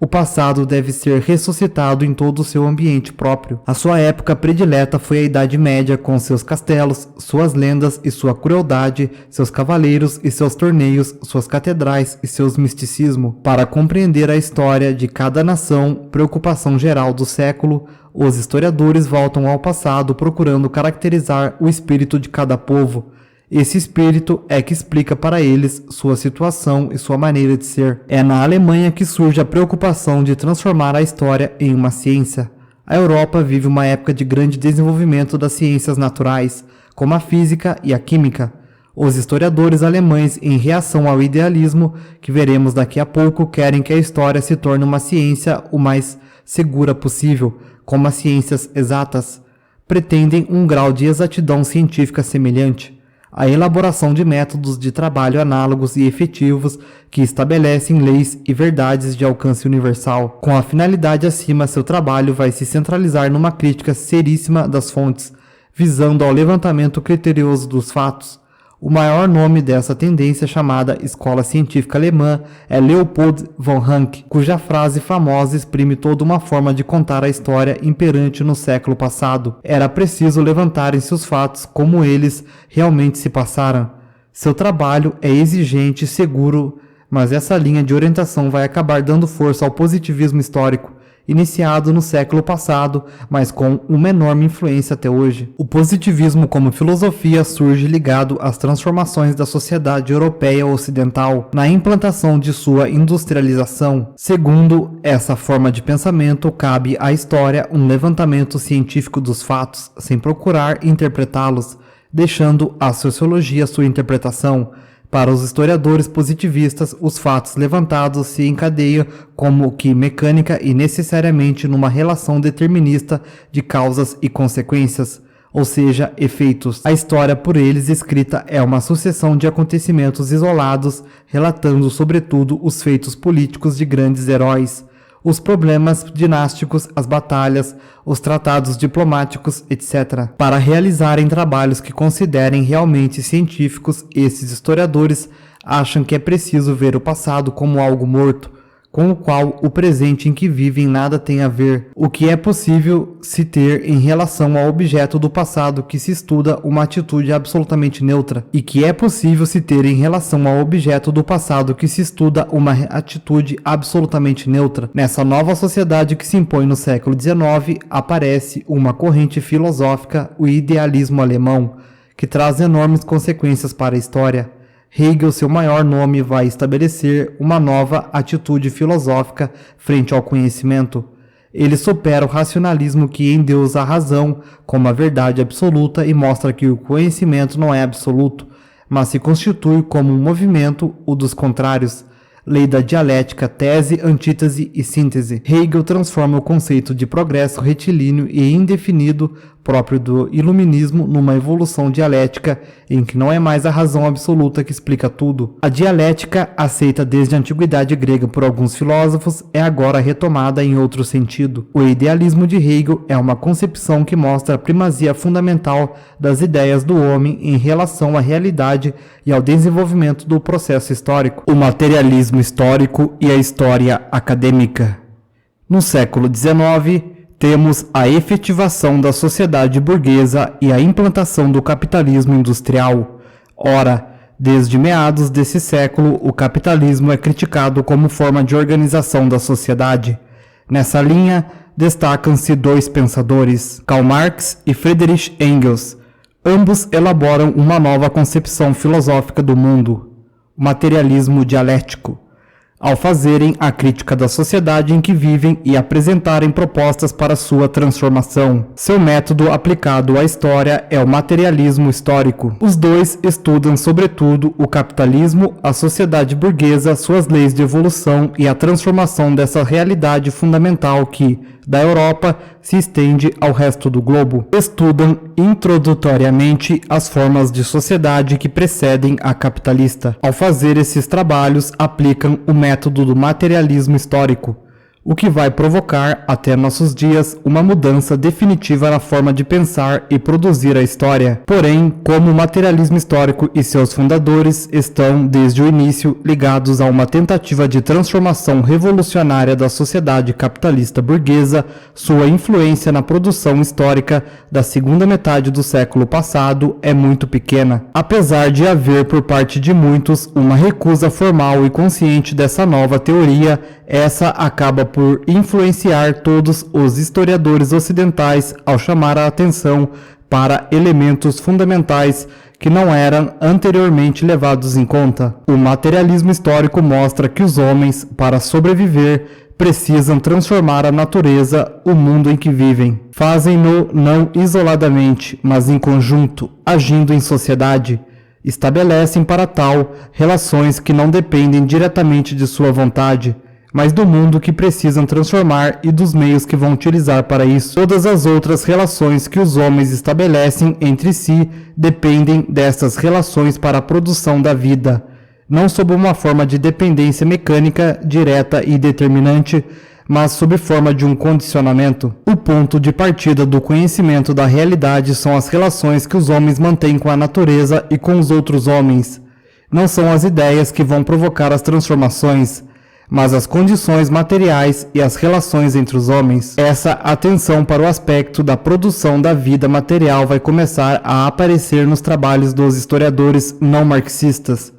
O passado deve ser ressuscitado em todo o seu ambiente próprio. A sua época predileta foi a Idade Média, com seus castelos, suas lendas e sua crueldade, seus cavaleiros e seus torneios, suas catedrais e seus misticismo. Para compreender a história de cada nação, preocupação geral do século, os historiadores voltam ao passado procurando caracterizar o espírito de cada povo. Esse espírito é que explica para eles sua situação e sua maneira de ser. É na Alemanha que surge a preocupação de transformar a história em uma ciência. A Europa vive uma época de grande desenvolvimento das ciências naturais, como a física e a química. Os historiadores alemães, em reação ao idealismo, que veremos daqui a pouco, querem que a história se torne uma ciência o mais segura possível, como as ciências exatas. Pretendem um grau de exatidão científica semelhante. A elaboração de métodos de trabalho análogos e efetivos que estabelecem leis e verdades de alcance universal. Com a finalidade acima, seu trabalho vai se centralizar numa crítica seríssima das fontes, visando ao levantamento criterioso dos fatos. O maior nome dessa tendência chamada Escola Científica Alemã é Leopold von Ranke, cuja frase famosa exprime toda uma forma de contar a história imperante no século passado. Era preciso levantarem-se os fatos como eles realmente se passaram. Seu trabalho é exigente e seguro, mas essa linha de orientação vai acabar dando força ao positivismo histórico, iniciado no século passado, mas com uma enorme influência até hoje. O positivismo como filosofia surge ligado às transformações da sociedade europeia ocidental, na implantação de sua industrialização. Segundo essa forma de pensamento, cabe à história um levantamento científico dos fatos, sem procurar interpretá-los, deixando à sociologia sua interpretação. Para os historiadores positivistas, os fatos levantados se encadeiam como que mecânica e necessariamente numa relação determinista de causas e consequências, ou seja, efeitos. A história por eles escrita é uma sucessão de acontecimentos isolados, relatando sobretudo os feitos políticos de grandes heróis, os problemas dinásticos, as batalhas, os tratados diplomáticos, etc. Para realizarem trabalhos que considerem realmente científicos, esses historiadores acham que é preciso ver o passado como algo morto, com o qual o presente em que vivem nada tem a ver. O que é possível se ter em relação ao objeto do passado que se estuda uma atitude absolutamente neutra, e que é possível se ter em relação ao objeto do passado que se estuda uma atitude absolutamente neutra. Nessa nova sociedade que se impõe no século XIX, aparece uma corrente filosófica, o idealismo alemão, que traz enormes consequências para a história. Hegel, seu maior nome, vai estabelecer uma nova atitude filosófica frente ao conhecimento. Ele supera o racionalismo que endeusa a razão como a verdade absoluta e mostra que o conhecimento não é absoluto, mas se constitui como um movimento, o dos contrários. Lei da dialética, tese, antítese e síntese. Hegel transforma o conceito de progresso retilíneo e indefinido próprio do iluminismo numa evolução dialética em que não é mais a razão absoluta que explica tudo. A dialética, aceita desde a antiguidade grega por alguns filósofos, é agora retomada em outro sentido. O idealismo de Hegel é uma concepção que mostra a primazia fundamental das ideias do homem em relação à realidade e ao desenvolvimento do processo histórico. O materialismo histórico e a história acadêmica. No século XIX, temos a efetivação da sociedade burguesa e a implantação do capitalismo industrial. Ora, desde meados desse século, o capitalismo é criticado como forma de organização da sociedade. Nessa linha, destacam-se dois pensadores, Karl Marx e Friedrich Engels. Ambos elaboram uma nova concepção filosófica do mundo, o materialismo dialético, ao fazerem a crítica da sociedade em que vivem e apresentarem propostas para sua transformação. Seu método aplicado à história é o materialismo histórico. Os dois estudam, sobretudo, o capitalismo, a sociedade burguesa, suas leis de evolução e a transformação dessa realidade fundamental que, da Europa, se estende ao resto do globo. Estudam introdutoriamente as formas de sociedade que precedem a capitalista. Ao fazer esses trabalhos, aplicam o método do materialismo histórico, o que vai provocar, até nossos dias, uma mudança definitiva na forma de pensar e produzir a história. Porém, como o materialismo histórico e seus fundadores estão, desde o início, ligados a uma tentativa de transformação revolucionária da sociedade capitalista burguesa, sua influência na produção histórica da segunda metade do século passado é muito pequena. Apesar de haver por parte de muitos uma recusa formal e consciente dessa nova teoria, essa acaba por influenciar todos os historiadores ocidentais ao chamar a atenção para elementos fundamentais que não eram anteriormente levados em conta. O materialismo histórico mostra que os homens, para sobreviver, precisam transformar a natureza, o mundo em que vivem. Fazem-no não isoladamente, mas em conjunto, agindo em sociedade. Estabelecem para tal relações que não dependem diretamente de sua vontade, mas do mundo que precisam transformar e dos meios que vão utilizar para isso. Todas as outras relações que os homens estabelecem entre si dependem dessas relações para a produção da vida, não sob uma forma de dependência mecânica, direta e determinante, mas sob forma de um condicionamento. O ponto de partida do conhecimento da realidade são as relações que os homens mantêm com a natureza e com os outros homens. Não são as ideias que vão provocar as transformações, mas as condições materiais e as relações entre os homens. Essa atenção para o aspecto da produção da vida material vai começar a aparecer nos trabalhos dos historiadores não marxistas.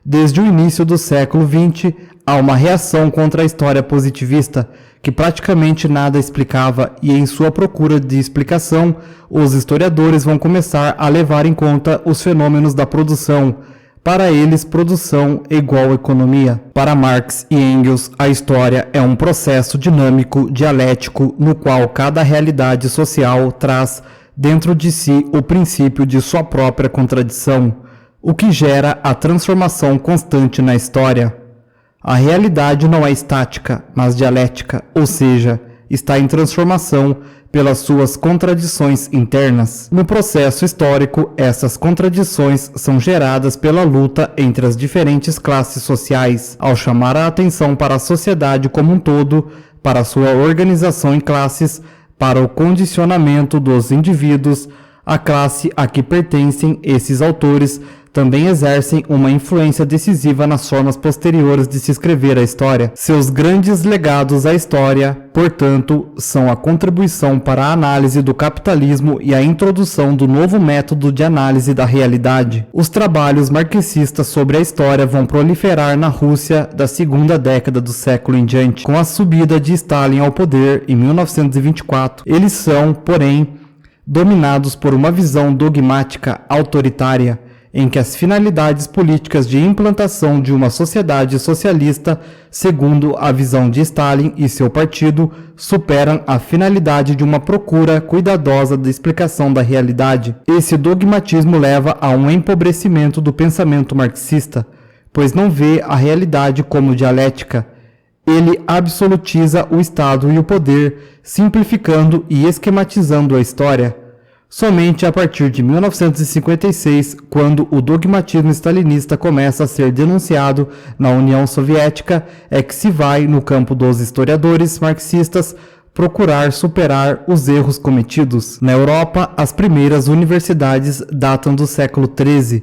Desde o início do século XX, há uma reação contra a história positivista, que praticamente nada explicava, e em sua procura de explicação, os historiadores vão começar a levar em conta os fenômenos da produção. Para eles, produção é igual economia. Para Marx e Engels, a história é um processo dinâmico, dialético, no qual cada realidade social traz dentro de si o princípio de sua própria contradição, o que gera a transformação constante na história. A realidade não é estática, mas dialética, ou seja, está em transformação pelas suas contradições internas. No processo histórico, essas contradições são geradas pela luta entre as diferentes classes sociais, ao chamar a atenção para a sociedade como um todo, para sua organização em classes, para o condicionamento dos indivíduos. A classe a que pertencem esses autores também exercem uma influência decisiva nas formas posteriores de se escrever a história. Seus grandes legados à história, portanto, são a contribuição para a análise do capitalismo e a introdução do novo método de análise da realidade. Os trabalhos marxistas sobre a história vão proliferar na Rússia da segunda década do século em diante, com a subida de Stalin ao poder em 1924. Eles são, porém, dominados por uma visão dogmática autoritária, em que as finalidades políticas de implantação de uma sociedade socialista, segundo a visão de Stalin e seu partido, superam a finalidade de uma procura cuidadosa da explicação da realidade. Esse dogmatismo leva a um empobrecimento do pensamento marxista, pois não vê a realidade como dialética. Ele absolutiza o Estado e o poder, simplificando e esquematizando a história. Somente a partir de 1956, quando o dogmatismo stalinista começa a ser denunciado na União Soviética, é que se vai, no campo dos historiadores marxistas, procurar superar os erros cometidos. Na Europa, as primeiras universidades datam do século XIII,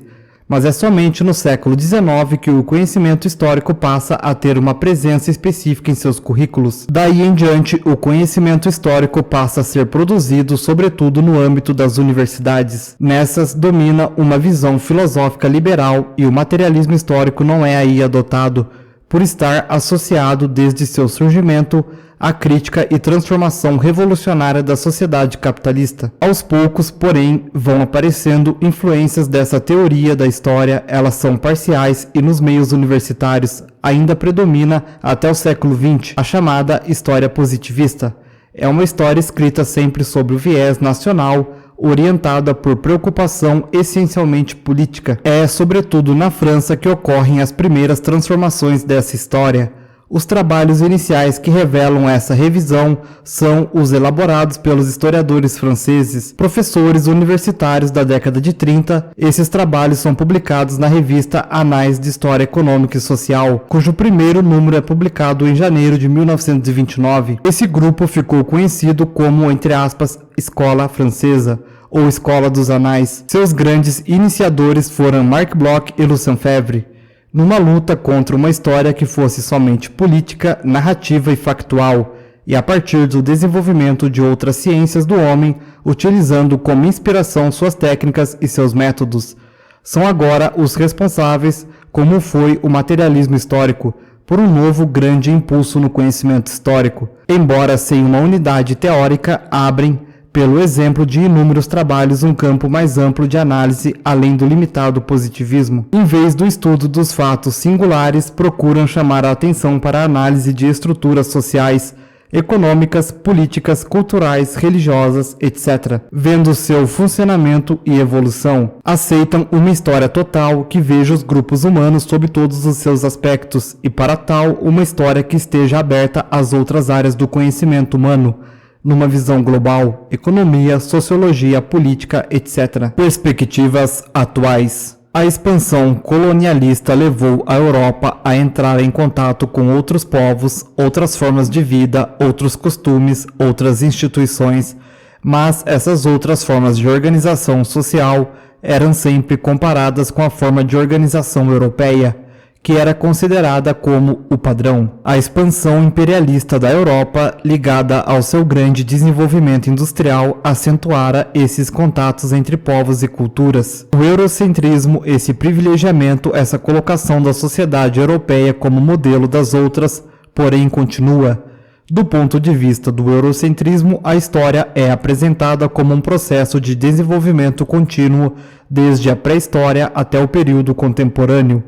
mas é somente no século XIX que o conhecimento histórico passa a ter uma presença específica em seus currículos. Daí em diante, o conhecimento histórico passa a ser produzido sobretudo no âmbito das universidades. Nessas domina uma visão filosófica liberal e o materialismo histórico não é aí adotado, por estar associado desde seu surgimento à crítica e transformação revolucionária da sociedade capitalista. Aos poucos, porém, vão aparecendo influências dessa teoria da história. Elas são parciais e nos meios universitários ainda predomina até o século XX a chamada história positivista. É uma história escrita sempre sobre o viés nacional, orientada por preocupação essencialmente política. É sobretudo na França que ocorrem as primeiras transformações dessa história. Os trabalhos iniciais que revelam essa revisão são os elaborados pelos historiadores franceses, professores universitários da década de 30. Esses trabalhos são publicados na revista Anais de História Econômica e Social, cujo primeiro número é publicado em janeiro de 1929. Esse grupo ficou conhecido como, entre aspas, Escola Francesa, ou Escola dos Anais. Seus grandes iniciadores foram Marc Bloch e Lucien Febvre, numa luta contra uma história que fosse somente política, narrativa e factual, e a partir do desenvolvimento de outras ciências do homem, utilizando como inspiração suas técnicas e seus métodos. São agora os responsáveis, como foi o materialismo histórico, por um novo grande impulso no conhecimento histórico. Embora sem uma unidade teórica, abrem, pelo exemplo de inúmeros trabalhos, um campo mais amplo de análise além do limitado positivismo. Em vez do estudo dos fatos singulares, procuram chamar a atenção para a análise de estruturas sociais, econômicas, políticas, culturais, religiosas, etc., vendo seu funcionamento e evolução. Aceitam uma história total que veja os grupos humanos sob todos os seus aspectos e, para tal, uma história que esteja aberta às outras áreas do conhecimento humano, numa visão global, economia, sociologia, política, etc. Perspectivas atuais. A expansão colonialista levou a Europa a entrar em contato com outros povos, outras formas de vida, outros costumes, outras instituições, mas essas outras formas de organização social eram sempre comparadas com a forma de organização europeia, que era considerada como o padrão. A expansão imperialista da Europa, ligada ao seu grande desenvolvimento industrial, acentuara esses contatos entre povos e culturas. O eurocentrismo, esse privilegiamento, essa colocação da sociedade europeia como modelo das outras, porém continua. Do ponto de vista do eurocentrismo, a história é apresentada como um processo de desenvolvimento contínuo desde a pré-história até o período contemporâneo.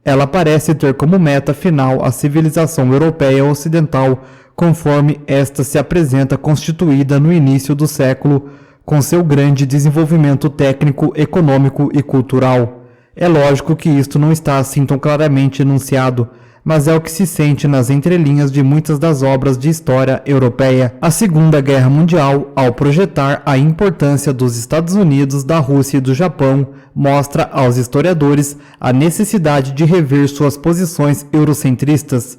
Ela parece ter como meta final a civilização europeia ocidental, conforme esta se apresenta constituída no início do século, com seu grande desenvolvimento técnico, econômico e cultural. É lógico que isto não está assim tão claramente enunciado, mas é o que se sente nas entrelinhas de muitas das obras de história europeia. A Segunda Guerra Mundial, ao projetar a importância dos Estados Unidos, da Rússia e do Japão, mostra aos historiadores a necessidade de rever suas posições eurocentristas.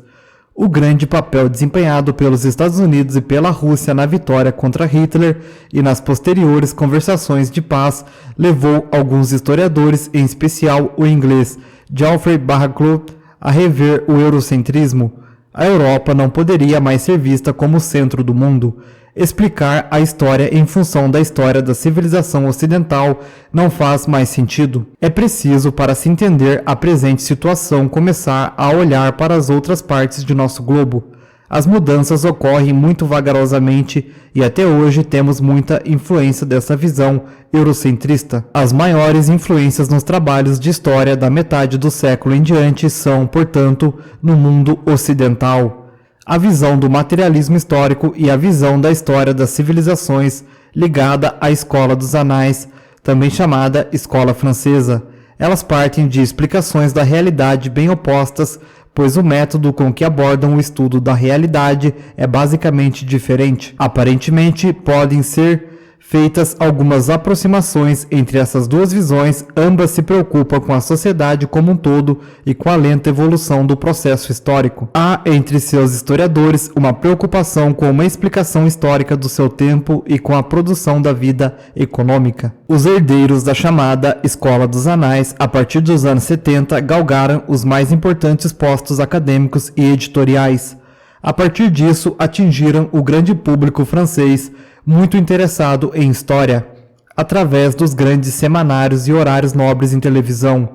O grande papel desempenhado pelos Estados Unidos e pela Rússia na vitória contra Hitler e nas posteriores conversações de paz levou alguns historiadores, em especial o inglês Geoffrey Barraclough, a rever o eurocentrismo. A Europa não poderia mais ser vista como o centro do mundo. Explicar a história em função da história da civilização ocidental não faz mais sentido. É preciso, para se entender a presente situação, começar a olhar para as outras partes de nosso globo. As mudanças ocorrem muito vagarosamente e até hoje temos muita influência dessa visão eurocentrista. As maiores influências nos trabalhos de história da metade do século em diante são, portanto, no mundo ocidental. A visão do materialismo histórico e a visão da história das civilizações ligada à escola dos anais, também chamada escola francesa. Elas partem de explicações da realidade bem opostas, pois o método com que abordam o estudo da realidade é basicamente diferente. Aparentemente, podem ser feitas algumas aproximações entre essas duas visões, ambas se preocupam com a sociedade como um todo e com a lenta evolução do processo histórico. Há entre seus historiadores uma preocupação com uma explicação histórica do seu tempo e com a produção da vida econômica. Os herdeiros da chamada Escola dos Anais, a partir dos anos 70, galgaram os mais importantes postos acadêmicos e editoriais. A partir disso, atingiram o grande público francês, muito interessado em história, através dos grandes semanários e horários nobres em televisão.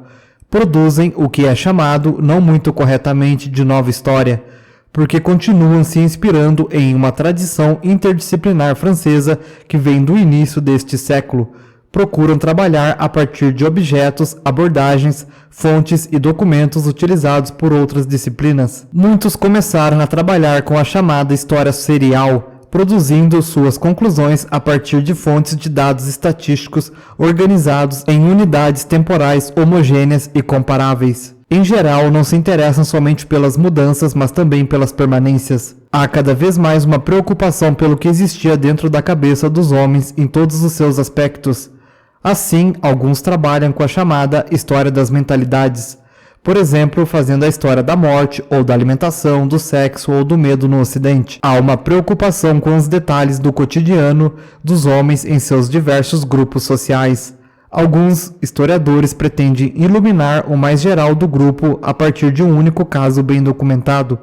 Produzem o que é chamado, não muito corretamente, de nova história, porque continuam se inspirando em uma tradição interdisciplinar francesa que vem do início deste século. Procuram trabalhar a partir de objetos, abordagens, fontes e documentos utilizados por outras disciplinas. Muitos começaram a trabalhar com a chamada história serial, produzindo suas conclusões a partir de fontes de dados estatísticos organizados em unidades temporais homogêneas e comparáveis. Em geral, não se interessam somente pelas mudanças, mas também pelas permanências. Há cada vez mais uma preocupação pelo que existia dentro da cabeça dos homens em todos os seus aspectos. Assim, alguns trabalham com a chamada história das mentalidades, por exemplo, fazendo a história da morte, ou da alimentação, do sexo ou do medo no Ocidente. Há uma preocupação com os detalhes do cotidiano dos homens em seus diversos grupos sociais. Alguns historiadores pretendem iluminar o mais geral do grupo a partir de um único caso bem documentado.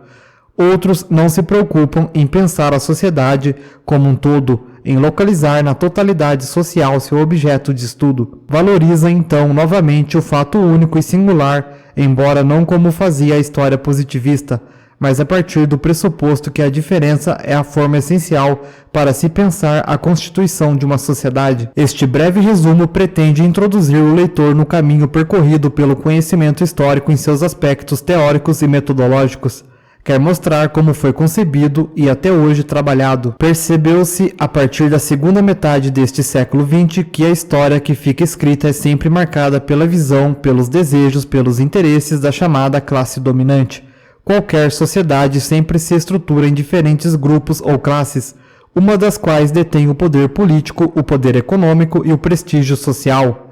Outros não se preocupam em pensar a sociedade como um todo, em localizar na totalidade social seu objeto de estudo. Valoriza então novamente o fato único e singular, embora não como fazia a história positivista, mas a partir do pressuposto que a diferença é a forma essencial para se pensar a constituição de uma sociedade. Este breve resumo pretende introduzir o leitor no caminho percorrido pelo conhecimento histórico em seus aspectos teóricos e metodológicos. Quer mostrar como foi concebido e até hoje trabalhado. Percebeu-se, a partir da segunda metade deste século XX, que a história que fica escrita é sempre marcada pela visão, pelos desejos, pelos interesses da chamada classe dominante. Qualquer sociedade sempre se estrutura em diferentes grupos ou classes, uma das quais detém o poder político, o poder econômico e o prestígio social.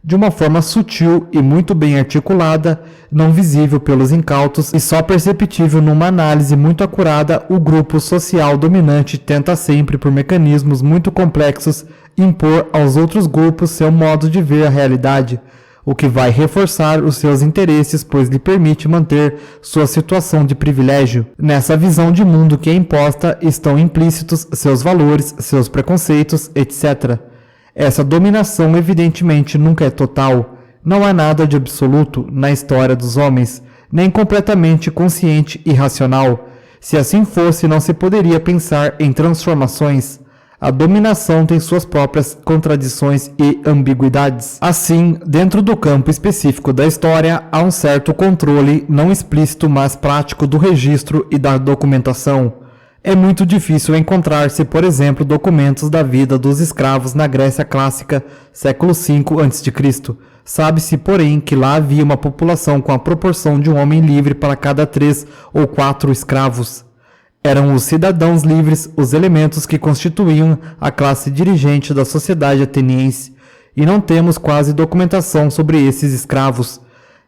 De uma forma sutil e muito bem articulada, não visível pelos incautos e só perceptível numa análise muito acurada, o grupo social dominante tenta sempre, por mecanismos muito complexos, impor aos outros grupos seu modo de ver a realidade, o que vai reforçar os seus interesses, pois lhe permite manter sua situação de privilégio. Nessa visão de mundo que é imposta estão implícitos seus valores, seus preconceitos, etc. Essa dominação evidentemente nunca é total. Não há nada de absoluto na história dos homens, nem completamente consciente e racional. Se assim fosse, não se poderia pensar em transformações. A dominação tem suas próprias contradições e ambiguidades. Assim, dentro do campo específico da história, há um certo controle, não explícito, mas prático, do registro e da documentação. É muito difícil encontrar-se, por exemplo, documentos da vida dos escravos na Grécia clássica, século V a.C. Sabe-se, porém, que lá havia uma população com a proporção de um homem livre para cada 3 ou 4 escravos. Eram os cidadãos livres os elementos que constituíam a classe dirigente da sociedade ateniense, e não temos quase documentação sobre esses escravos.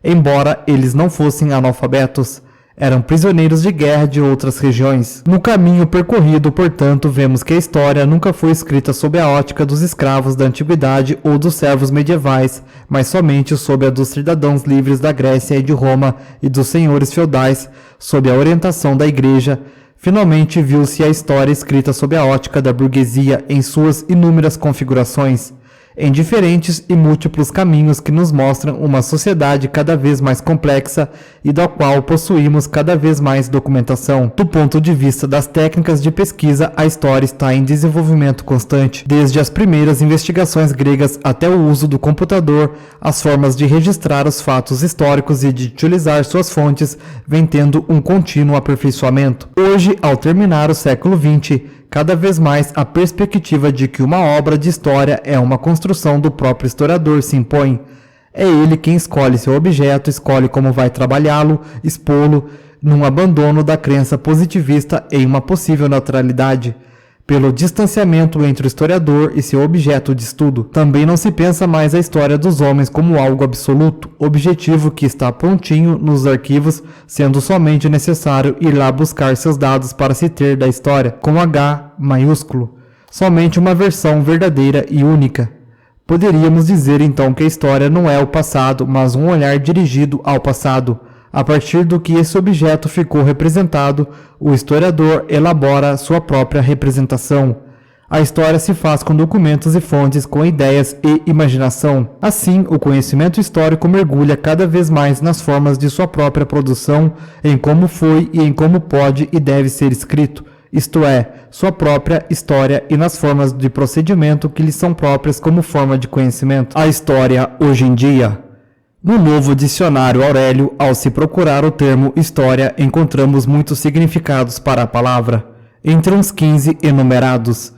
Embora eles não fossem analfabetos, eram prisioneiros de guerra de outras regiões. No caminho percorrido, portanto, vemos que a história nunca foi escrita sob a ótica dos escravos da antiguidade ou dos servos medievais, mas somente sob a dos cidadãos livres da Grécia e de Roma e dos senhores feudais, sob a orientação da Igreja. Finalmente viu-se a história escrita sob a ótica da burguesia em suas inúmeras configurações, em diferentes e múltiplos caminhos que nos mostram uma sociedade cada vez mais complexa e da qual possuímos cada vez mais documentação. Do ponto de vista das técnicas de pesquisa, a história está em desenvolvimento constante. Desde as primeiras investigações gregas até o uso do computador, as formas de registrar os fatos históricos e de utilizar suas fontes vêm tendo um contínuo aperfeiçoamento. Hoje, ao terminar o século XX, cada vez mais a perspectiva de que uma obra de história é uma construção do próprio historiador se impõe. É ele quem escolhe seu objeto, escolhe como vai trabalhá-lo, expô-lo, num abandono da crença positivista em uma possível naturalidade, pelo distanciamento entre o historiador e seu objeto de estudo. Também não se pensa mais a história dos homens como algo absoluto, objetivo que está prontinho nos arquivos, sendo somente necessário ir lá buscar seus dados para se ter da história, com H maiúsculo, somente uma versão verdadeira e única. Poderíamos dizer então que a história não é o passado, mas um olhar dirigido ao passado. A partir do que esse objeto ficou representado, o historiador elabora sua própria representação. A história se faz com documentos e fontes, com ideias e imaginação. Assim, o conhecimento histórico mergulha cada vez mais nas formas de sua própria produção, em como foi e em como pode e deve ser escrito, isto é, sua própria história, e nas formas de procedimento que lhe são próprias como forma de conhecimento. A história, hoje em dia. No novo dicionário Aurélio, ao se procurar o termo história, encontramos muitos significados para a palavra, entre uns 15 enumerados.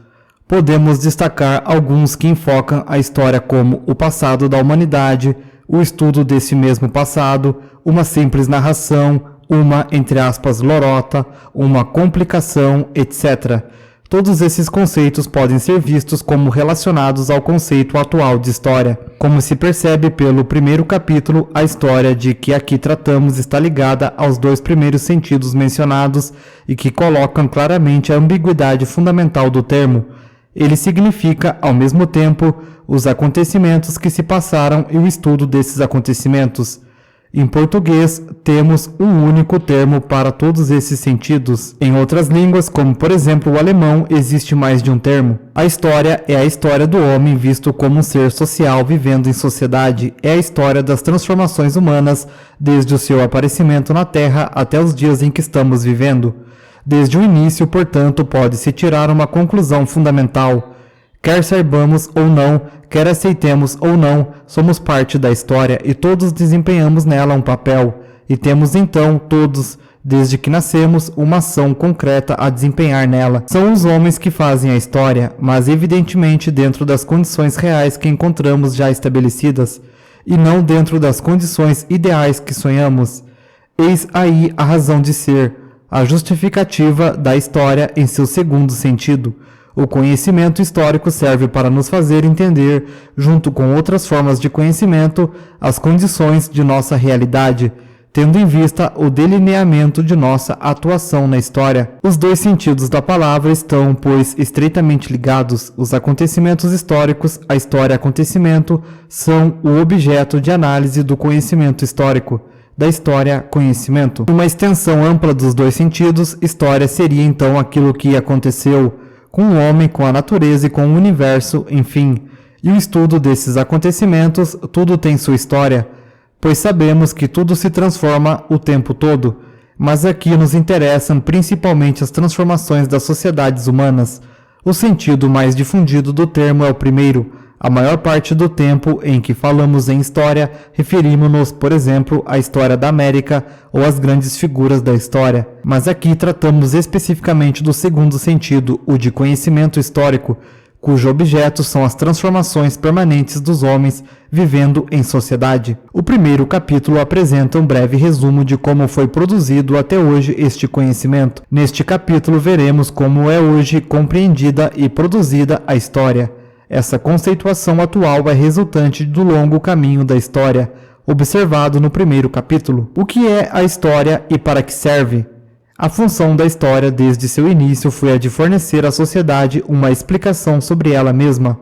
Podemos destacar alguns que enfocam a história como o passado da humanidade, o estudo desse mesmo passado, uma simples narração, uma, entre aspas, lorota, uma complicação, etc. Todos esses conceitos podem ser vistos como relacionados ao conceito atual de história. Como se percebe pelo primeiro capítulo, a história de que aqui tratamos está ligada aos 2 primeiros sentidos mencionados e que colocam claramente a ambiguidade fundamental do termo. Ele significa, ao mesmo tempo, os acontecimentos que se passaram e o estudo desses acontecimentos. Em português, temos um único termo para todos esses sentidos. Em outras línguas, como por exemplo o alemão, existe mais de um termo. A história é a história do homem visto como um ser social vivendo em sociedade. É a história das transformações humanas, desde o seu aparecimento na Terra até os dias em que estamos vivendo. Desde o início, portanto, pode-se tirar uma conclusão fundamental. Quer saibamos ou não, quer aceitemos ou não, somos parte da história e todos desempenhamos nela um papel. E temos então, todos, desde que nascemos, uma ação concreta a desempenhar nela. São os homens que fazem a história, mas evidentemente dentro das condições reais que encontramos já estabelecidas, e não dentro das condições ideais que sonhamos. Eis aí a razão de ser, a justificativa da história em seu segundo sentido. O conhecimento histórico serve para nos fazer entender, junto com outras formas de conhecimento, as condições de nossa realidade, tendo em vista o delineamento de nossa atuação na história. Os 2 sentidos da palavra estão, pois, estreitamente ligados. Os acontecimentos históricos, a história-acontecimento, são o objeto de análise do conhecimento histórico. Da história, conhecimento. Uma extensão ampla dos 2 sentidos, história seria então aquilo que aconteceu com o homem, com a natureza e com o universo, enfim. E o estudo desses acontecimentos, tudo tem sua história, pois sabemos que tudo se transforma o tempo todo, mas aqui nos interessam principalmente as transformações das sociedades humanas. O sentido mais difundido do termo é o primeiro, A maior parte do tempo em que falamos em história, referimos-nos, por exemplo, à história da América ou às grandes figuras da história. Mas aqui tratamos especificamente do segundo sentido, o de conhecimento histórico, cujo objeto são as transformações permanentes dos homens vivendo em sociedade. O primeiro capítulo apresenta um breve resumo de como foi produzido até hoje este conhecimento. Neste capítulo veremos como é hoje compreendida e produzida a história. Essa conceituação atual é resultante do longo caminho da história, observado no primeiro capítulo. O que é a história e para que serve? A função da história desde seu início foi a de fornecer à sociedade uma explicação sobre ela mesma.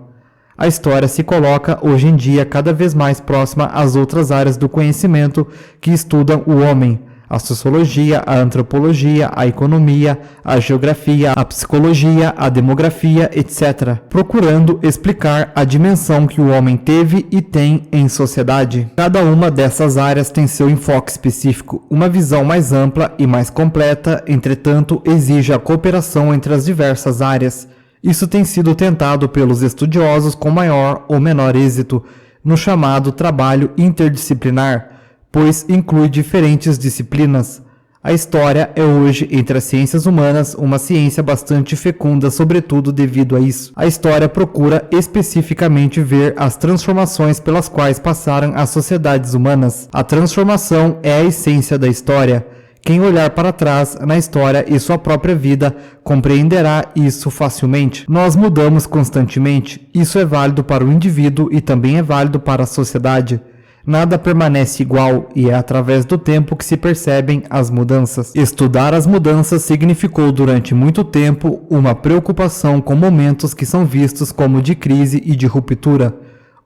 A história se coloca hoje em dia cada vez mais próxima às outras áreas do conhecimento que estudam o homem, a sociologia, a antropologia, a economia, a geografia, a psicologia, a demografia, etc., procurando explicar a dimensão que o homem teve e tem em sociedade. Cada uma dessas áreas tem seu enfoque específico. Uma visão mais ampla e mais completa, entretanto, exige a cooperação entre as diversas áreas. Isso tem sido tentado pelos estudiosos com maior ou menor êxito no chamado trabalho interdisciplinar, pois inclui diferentes disciplinas. A história é hoje, entre as ciências humanas, uma ciência bastante fecunda, sobretudo devido a isso. A história procura especificamente ver as transformações pelas quais passaram as sociedades humanas. A transformação é a essência da história. Quem olhar para trás na história e sua própria vida compreenderá isso facilmente. Nós mudamos constantemente. Isso é válido para o indivíduo e também é válido para a sociedade. Nada permanece igual e é através do tempo que se percebem as mudanças. Estudar as mudanças significou durante muito tempo uma preocupação com momentos que são vistos como de crise e de ruptura.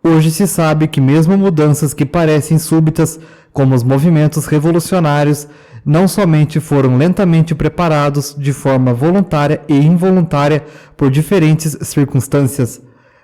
Hoje se sabe que mesmo mudanças que parecem súbitas, como os movimentos revolucionários, não somente foram lentamente preparados de forma voluntária e involuntária por diferentes circunstâncias,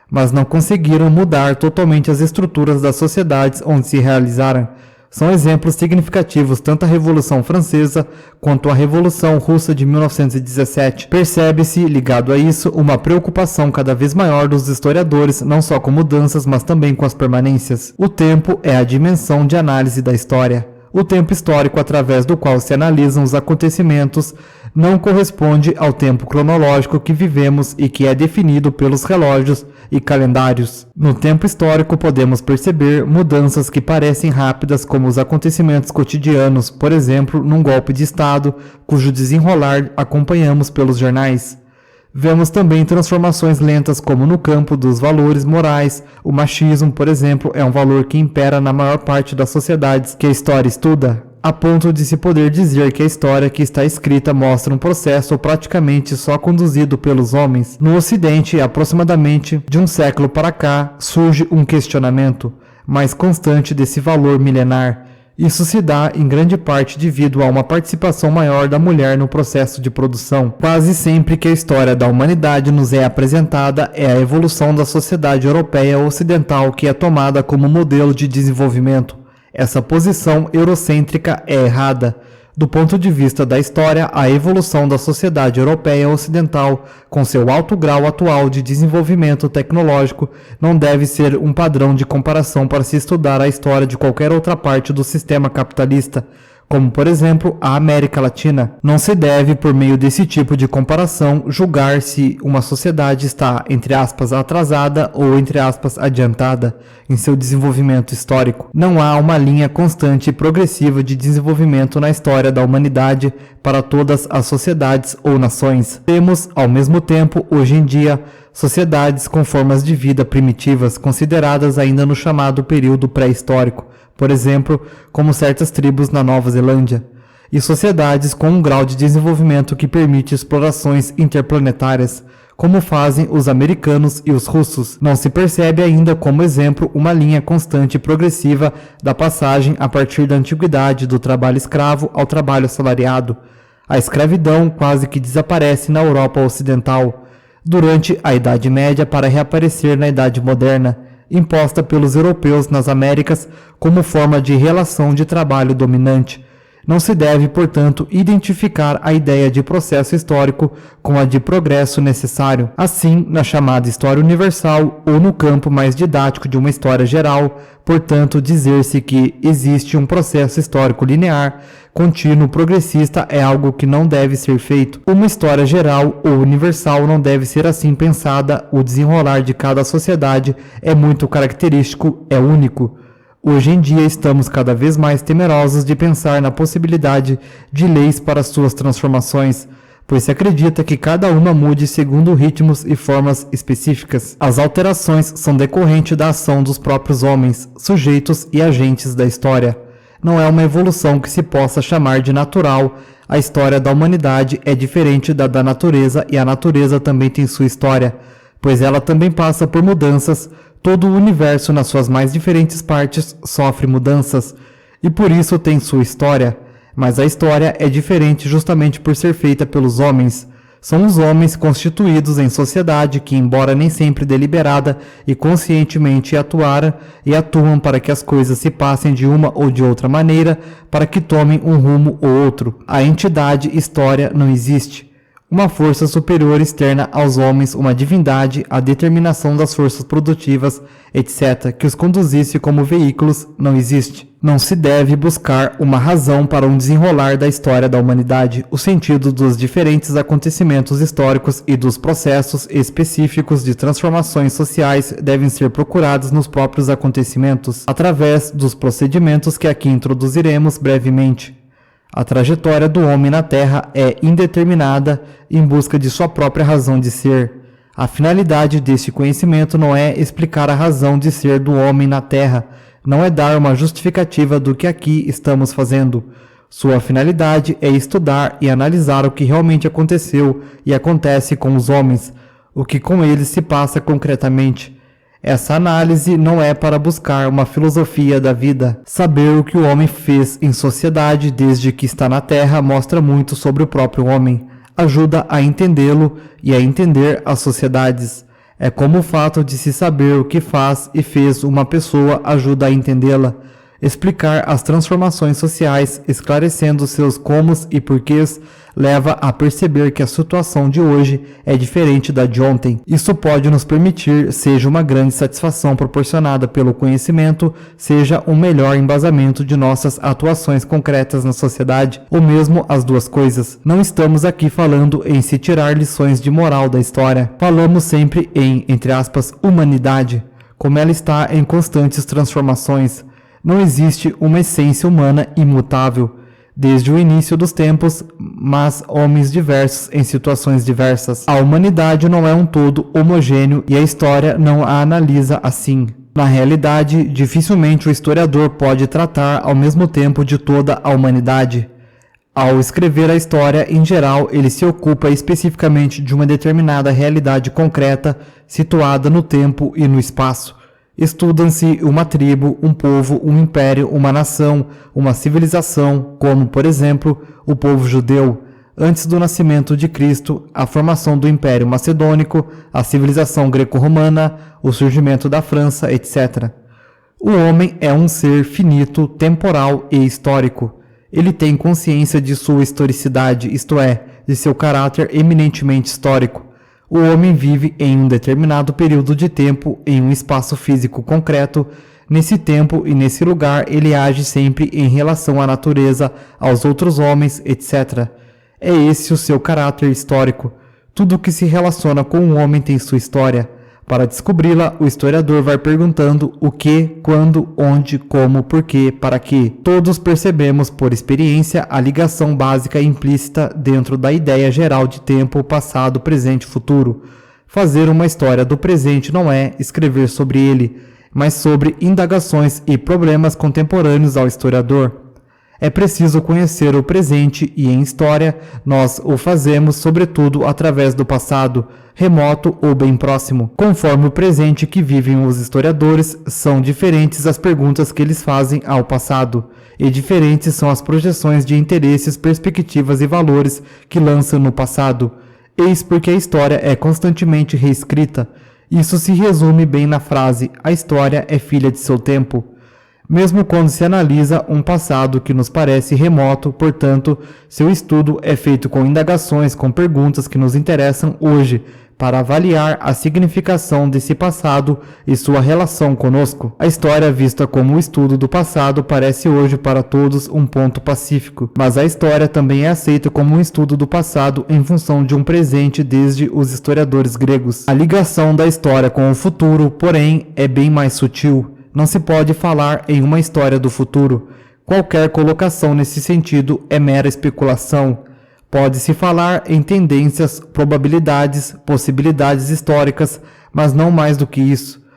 mas não conseguiram mudar totalmente as estruturas das sociedades onde se realizaram. São exemplos significativos tanto a Revolução Francesa quanto a Revolução Russa de 1917. Percebe-se, ligado a isso, uma preocupação cada vez maior dos historiadores, não só com mudanças, mas também com as permanências. O tempo é a dimensão de análise da história. O tempo histórico através do qual se analisam os acontecimentos não corresponde ao tempo cronológico que vivemos e que é definido pelos relógios e calendários. No tempo histórico podemos perceber mudanças que parecem rápidas, como os acontecimentos cotidianos, por exemplo, num golpe de Estado, cujo desenrolar acompanhamos pelos jornais. Vemos também transformações lentas, como no campo dos valores morais. O machismo, por exemplo, é um valor que impera na maior parte das sociedades que a história estuda, a ponto de se poder dizer que a história que está escrita mostra um processo praticamente só conduzido pelos homens. No Ocidente, aproximadamente de um século para cá, surge um questionamento mais constante desse valor milenar. Isso se dá em grande parte devido a uma participação maior da mulher no processo de produção. Quase sempre que a história da humanidade nos é apresentada é a evolução da sociedade europeia ocidental que é tomada como modelo de desenvolvimento. Essa posição eurocêntrica é errada. Do ponto de vista da história, a evolução da sociedade europeia ocidental, com seu alto grau atual de desenvolvimento tecnológico, não deve ser um padrão de comparação para se estudar a história de qualquer outra parte do sistema capitalista, como, por exemplo, a América Latina. Não se deve, por meio desse tipo de comparação, julgar se uma sociedade está, entre aspas, atrasada ou, entre aspas, adiantada em seu desenvolvimento histórico. Não há uma linha constante e progressiva de desenvolvimento na história da humanidade para todas as sociedades ou nações. Temos, ao mesmo tempo, hoje em dia, sociedades com formas de vida primitivas, consideradas ainda no chamado período pré-histórico, por exemplo, como certas tribos na Nova Zelândia, e sociedades com um grau de desenvolvimento que permite explorações interplanetárias, como fazem os americanos e os russos. Não se percebe ainda como exemplo uma linha constante e progressiva da passagem a partir da antiguidade do trabalho escravo ao trabalho assalariado. A escravidão quase que desaparece na Europa Ocidental durante a Idade Média para reaparecer na Idade Moderna, imposta pelos europeus nas Américas como forma de relação de trabalho dominante. Não se deve, portanto, identificar a ideia de processo histórico com a de progresso necessário. Assim, na chamada história universal ou no campo mais didático de uma história geral, portanto, dizer-se que existe um processo histórico linear, contínuo, progressista é algo que não deve ser feito. Uma história geral ou universal não deve ser assim pensada. O desenrolar de cada sociedade é muito característico, é único. Hoje em dia estamos cada vez mais temerosos de pensar na possibilidade de leis para suas transformações, pois se acredita que cada uma mude segundo ritmos e formas específicas. As alterações são decorrentes da ação dos próprios homens, sujeitos e agentes da história. Não é uma evolução que se possa chamar de natural. A história da humanidade é diferente da natureza e a natureza também tem sua história, pois ela também passa por mudanças. Todo o universo, nas suas mais diferentes partes, sofre mudanças e por isso tem sua história. Mas a história é diferente justamente por ser feita pelos homens. São os homens constituídos em sociedade que, embora nem sempre deliberada e conscientemente atuam para que as coisas se passem de uma ou de outra maneira, para que tomem um rumo ou outro. A entidade história não existe. Uma força superior externa aos homens, uma divindade, a determinação das forças produtivas, etc., que os conduzisse como veículos, não existe. Não se deve buscar uma razão para um desenrolar da história da humanidade. O sentido dos diferentes acontecimentos históricos e dos processos específicos de transformações sociais devem ser procurados nos próprios acontecimentos, através dos procedimentos que aqui introduziremos brevemente. A trajetória do homem na Terra é indeterminada em busca de sua própria razão de ser. A finalidade deste conhecimento não é explicar a razão de ser do homem na Terra, não é dar uma justificativa do que aqui estamos fazendo. Sua finalidade é estudar e analisar o que realmente aconteceu e acontece com os homens, o que com eles se passa concretamente. Essa análise não é para buscar uma filosofia da vida. Saber o que o homem fez em sociedade desde que está na Terra mostra muito sobre o próprio homem, ajuda a entendê-lo e a entender as sociedades. É como o fato de se saber o que faz e fez uma pessoa ajuda a entendê-la. Explicar as transformações sociais, esclarecendo seus comos e porquês, leva a perceber que a situação de hoje é diferente da de ontem. Isso pode nos permitir, seja uma grande satisfação proporcionada pelo conhecimento, seja um melhor embasamento de nossas atuações concretas na sociedade, ou mesmo as duas coisas. Não estamos aqui falando em se tirar lições de moral da história. Falamos sempre em, entre aspas, humanidade, como ela está em constantes transformações. Não existe uma essência humana imutável, desde o início dos tempos, mas homens diversos em situações diversas. A humanidade não é um todo homogêneo e a história não a analisa assim. Na realidade, dificilmente o historiador pode tratar ao mesmo tempo de toda a humanidade. Ao escrever a história, em geral, ele se ocupa especificamente de uma determinada realidade concreta, situada no tempo e no espaço. Estudam-se uma tribo, um povo, um império, uma nação, uma civilização, como, por exemplo, o povo judeu, antes do nascimento de Cristo, a formação do Império Macedônico, a civilização greco-romana, o surgimento da França, etc. O homem é um ser finito, temporal e histórico. Ele tem consciência de sua historicidade, isto é, de seu caráter eminentemente histórico. O homem vive em um determinado período de tempo, em um espaço físico concreto. Nesse tempo e nesse lugar, ele age sempre em relação à natureza, aos outros homens, etc. É esse o seu caráter histórico. Tudo que se relaciona com o homem tem sua história. Para descobri-la, o historiador vai perguntando o que, quando, onde, como, porquê, para quê. Todos percebemos por experiência a ligação básica e implícita dentro da ideia geral de tempo, passado, presente e futuro. Fazer uma história do presente não é escrever sobre ele, mas sobre indagações e problemas contemporâneos ao historiador. É preciso conhecer o presente e, em história, nós o fazemos sobretudo através do passado, remoto ou bem próximo. Conforme o presente que vivem os historiadores, são diferentes as perguntas que eles fazem ao passado, e diferentes são as projeções de interesses, perspectivas e valores que lançam no passado. Eis porque a história é constantemente reescrita. Isso se resume bem na frase: a história é filha de seu tempo. mesmo quando se analisa um passado que nos parece remoto. Portanto, seu estudo é feito com indagações, com perguntas que nos interessam hoje, para avaliar a significação desse passado e sua relação conosco. A história, vista como o estudo do passado, parece hoje para todos um ponto pacífico, mas a história também é aceita como um estudo do passado em função de um presente desde os historiadores gregos. A ligação da história com o futuro, porém, é bem mais sutil. Não se pode falar em uma história do futuro. Qualquer colocação nesse sentido é mera especulação. Pode-se falar em tendências, probabilidades, possibilidades históricas, mas não mais do que isso.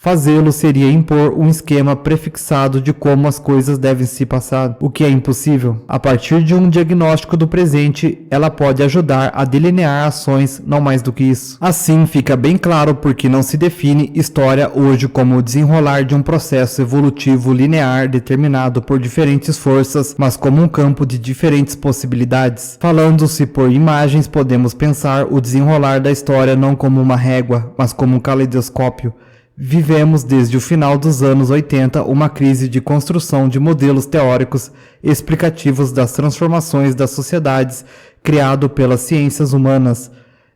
Fazê-lo seria impor um esquema prefixado de como as coisas devem se passar, o que é impossível. A partir de um diagnóstico do presente, ela pode ajudar a delinear ações, não mais do que isso. Assim, fica bem claro porque não se define história hoje como o desenrolar de um processo evolutivo linear determinado por diferentes forças, mas como um campo de diferentes possibilidades. Falando-se por imagens, podemos pensar o desenrolar da história não como uma régua, mas como um caleidoscópio. Vivemos desde o final dos anos 80 uma crise de construção de modelos teóricos explicativos das transformações das sociedades criado pelas ciências humanas,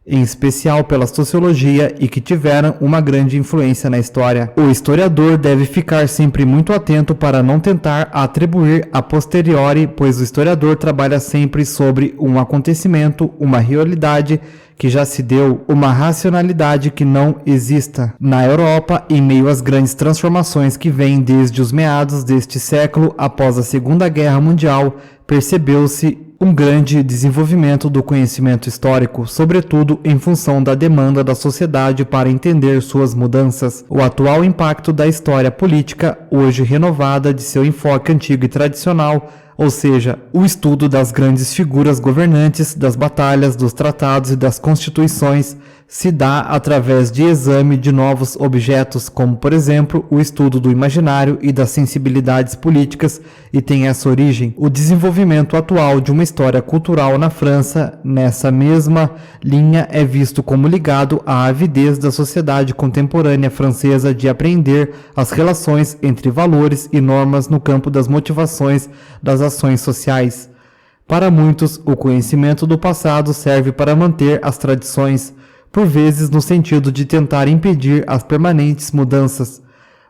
em especial pela sociologia, e que tiveram uma grande influência na história. O historiador deve ficar sempre muito atento para não tentar atribuir a posteriori, pois o historiador trabalha sempre sobre um acontecimento, uma realidade que já se deu, uma racionalidade que não exista. Na Europa, em meio às grandes transformações que vêm desde os meados deste século, após a Segunda Guerra Mundial, percebeu-se um grande desenvolvimento do conhecimento histórico, sobretudo em função da demanda da sociedade para entender suas mudanças. O atual impacto da história política, hoje renovada de seu enfoque antigo e tradicional, ou seja, o estudo das grandes figuras governantes, das batalhas, dos tratados e das constituições, se dá através de exame de novos objetos, como, por exemplo, o estudo do imaginário e das sensibilidades políticas, e tem essa origem. O desenvolvimento atual de uma história cultural na França, nessa mesma linha, é visto como ligado à avidez da sociedade contemporânea francesa de apreender as relações entre valores e normas no campo das motivações das ações sociais. Para muitos, o conhecimento do passado serve para manter as tradições, por vezes no sentido de tentar impedir as permanentes mudanças.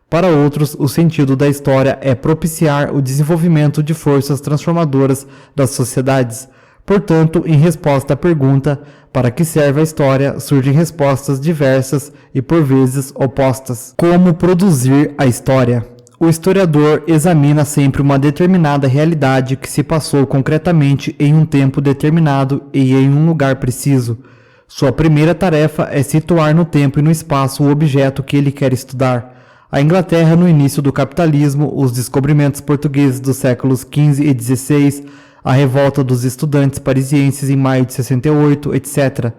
Para outros, o sentido da história é propiciar o desenvolvimento de forças transformadoras das sociedades. Portanto, em resposta à pergunta para que serve a história, surgem respostas diversas e por vezes opostas. Como produzir a história? O historiador examina sempre uma determinada realidade que se passou concretamente em um tempo determinado e em um lugar preciso. Sua primeira tarefa é situar no tempo e no espaço o objeto que ele quer estudar. A Inglaterra no início do capitalismo, os descobrimentos portugueses dos séculos XV e XVI, a revolta dos estudantes parisienses em maio de 68, etc.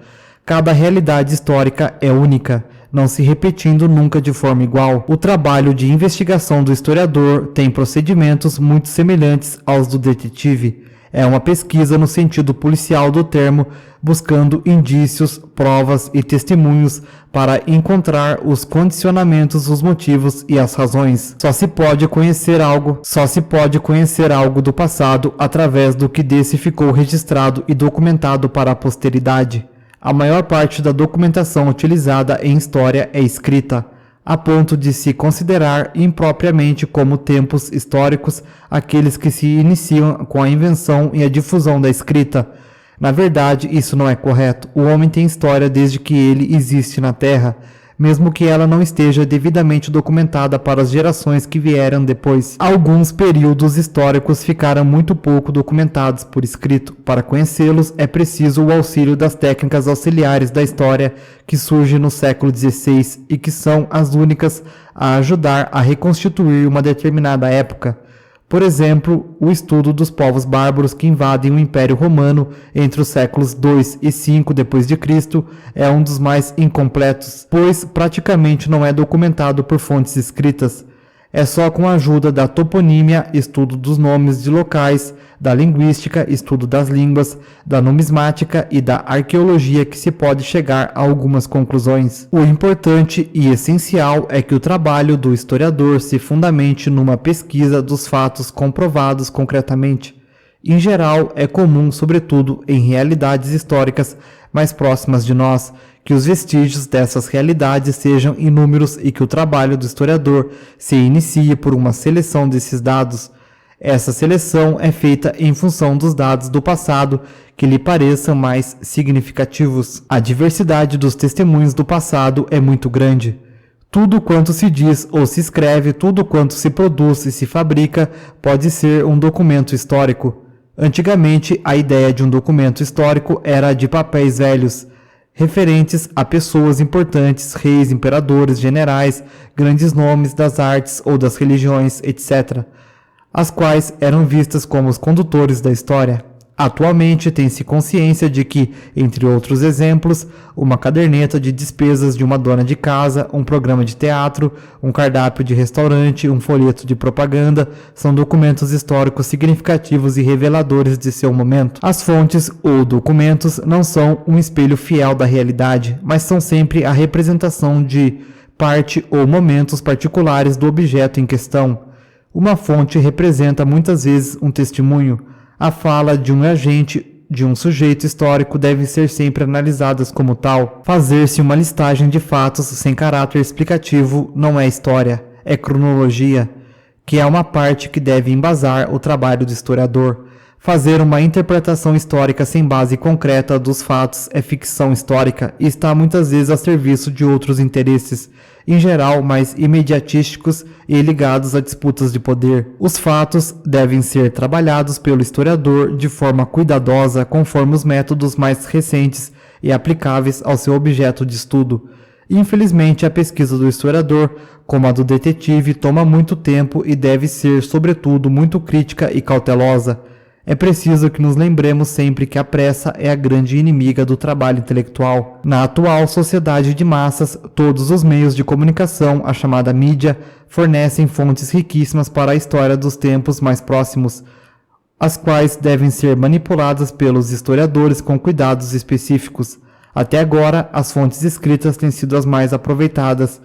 Cada realidade histórica é única, não se repetindo nunca de forma igual. O trabalho de investigação do historiador tem procedimentos muito semelhantes aos do detetive. É uma pesquisa no sentido policial do termo, buscando indícios, provas e testemunhos para encontrar os condicionamentos, os motivos e as razões. Só se pode conhecer algo do passado através do que desse ficou registrado e documentado para a posteridade. A maior parte da documentação utilizada em história é escrita, a ponto de se considerar impropriamente como tempos históricos aqueles que se iniciam com a invenção e a difusão da escrita. Na verdade, isso não é correto. O homem tem história desde que ele existe na Terra, mesmo que ela não esteja devidamente documentada para as gerações que vieram depois. Alguns períodos históricos ficaram muito pouco documentados por escrito. Para conhecê-los, é preciso o auxílio das técnicas auxiliares da história que surgem no século XVI e que são as únicas a ajudar a reconstituir uma determinada época. Por exemplo, o estudo dos povos bárbaros que invadem o Império Romano entre os séculos II e V d.C. é um dos mais incompletos, pois praticamente não é documentado por fontes escritas. É só com a ajuda da toponímia, estudo dos nomes de locais, da linguística, estudo das línguas, da numismática e da arqueologia que se pode chegar a algumas conclusões. O importante e essencial é que o trabalho do historiador se fundamente numa pesquisa dos fatos comprovados concretamente. Em geral, é comum, sobretudo em realidades históricas mais próximas de nós, que os vestígios dessas realidades sejam inúmeros e que o trabalho do historiador se inicie por uma seleção desses dados. Essa seleção é feita em função dos dados do passado que lhe pareçam mais significativos. A diversidade dos testemunhos do passado é muito grande. Tudo quanto se diz ou se escreve, tudo quanto se produz e se fabrica, pode ser um documento histórico. Antigamente, a ideia de um documento histórico era de papéis velhos, referentes a pessoas importantes, reis, imperadores, generais, grandes nomes das artes ou das religiões, etc., as quais eram vistas como os condutores da história. Atualmente tem-se consciência de que, entre outros exemplos, uma caderneta de despesas de uma dona de casa, um programa de teatro, um cardápio de restaurante, um folheto de propaganda, são documentos históricos significativos e reveladores de seu momento. As fontes ou documentos não são um espelho fiel da realidade, mas são sempre a representação de parte ou momentos particulares do objeto em questão. Uma fonte representa muitas vezes um testemunho. A fala de um agente, de um sujeito histórico, deve ser sempre analisadas como tal. Fazer-se uma listagem de fatos sem caráter explicativo não é história, é cronologia, que é uma parte que deve embasar o trabalho do historiador. Fazer uma interpretação histórica sem base concreta dos fatos é ficção histórica e está muitas vezes a serviço de outros interesses, em geral mais imediatísticos e ligados a disputas de poder. Os fatos devem ser trabalhados pelo historiador de forma cuidadosa conforme os métodos mais recentes e aplicáveis ao seu objeto de estudo. Infelizmente, a pesquisa do historiador, como a do detetive, toma muito tempo e deve ser, sobretudo, muito crítica e cautelosa. É preciso que nos lembremos sempre que a pressa é a grande inimiga do trabalho intelectual. Na atual sociedade de massas, todos os meios de comunicação, a chamada mídia, fornecem fontes riquíssimas para a história dos tempos mais próximos, as quais devem ser manipuladas pelos historiadores com cuidados específicos. Até agora, as fontes escritas têm sido as mais aproveitadas.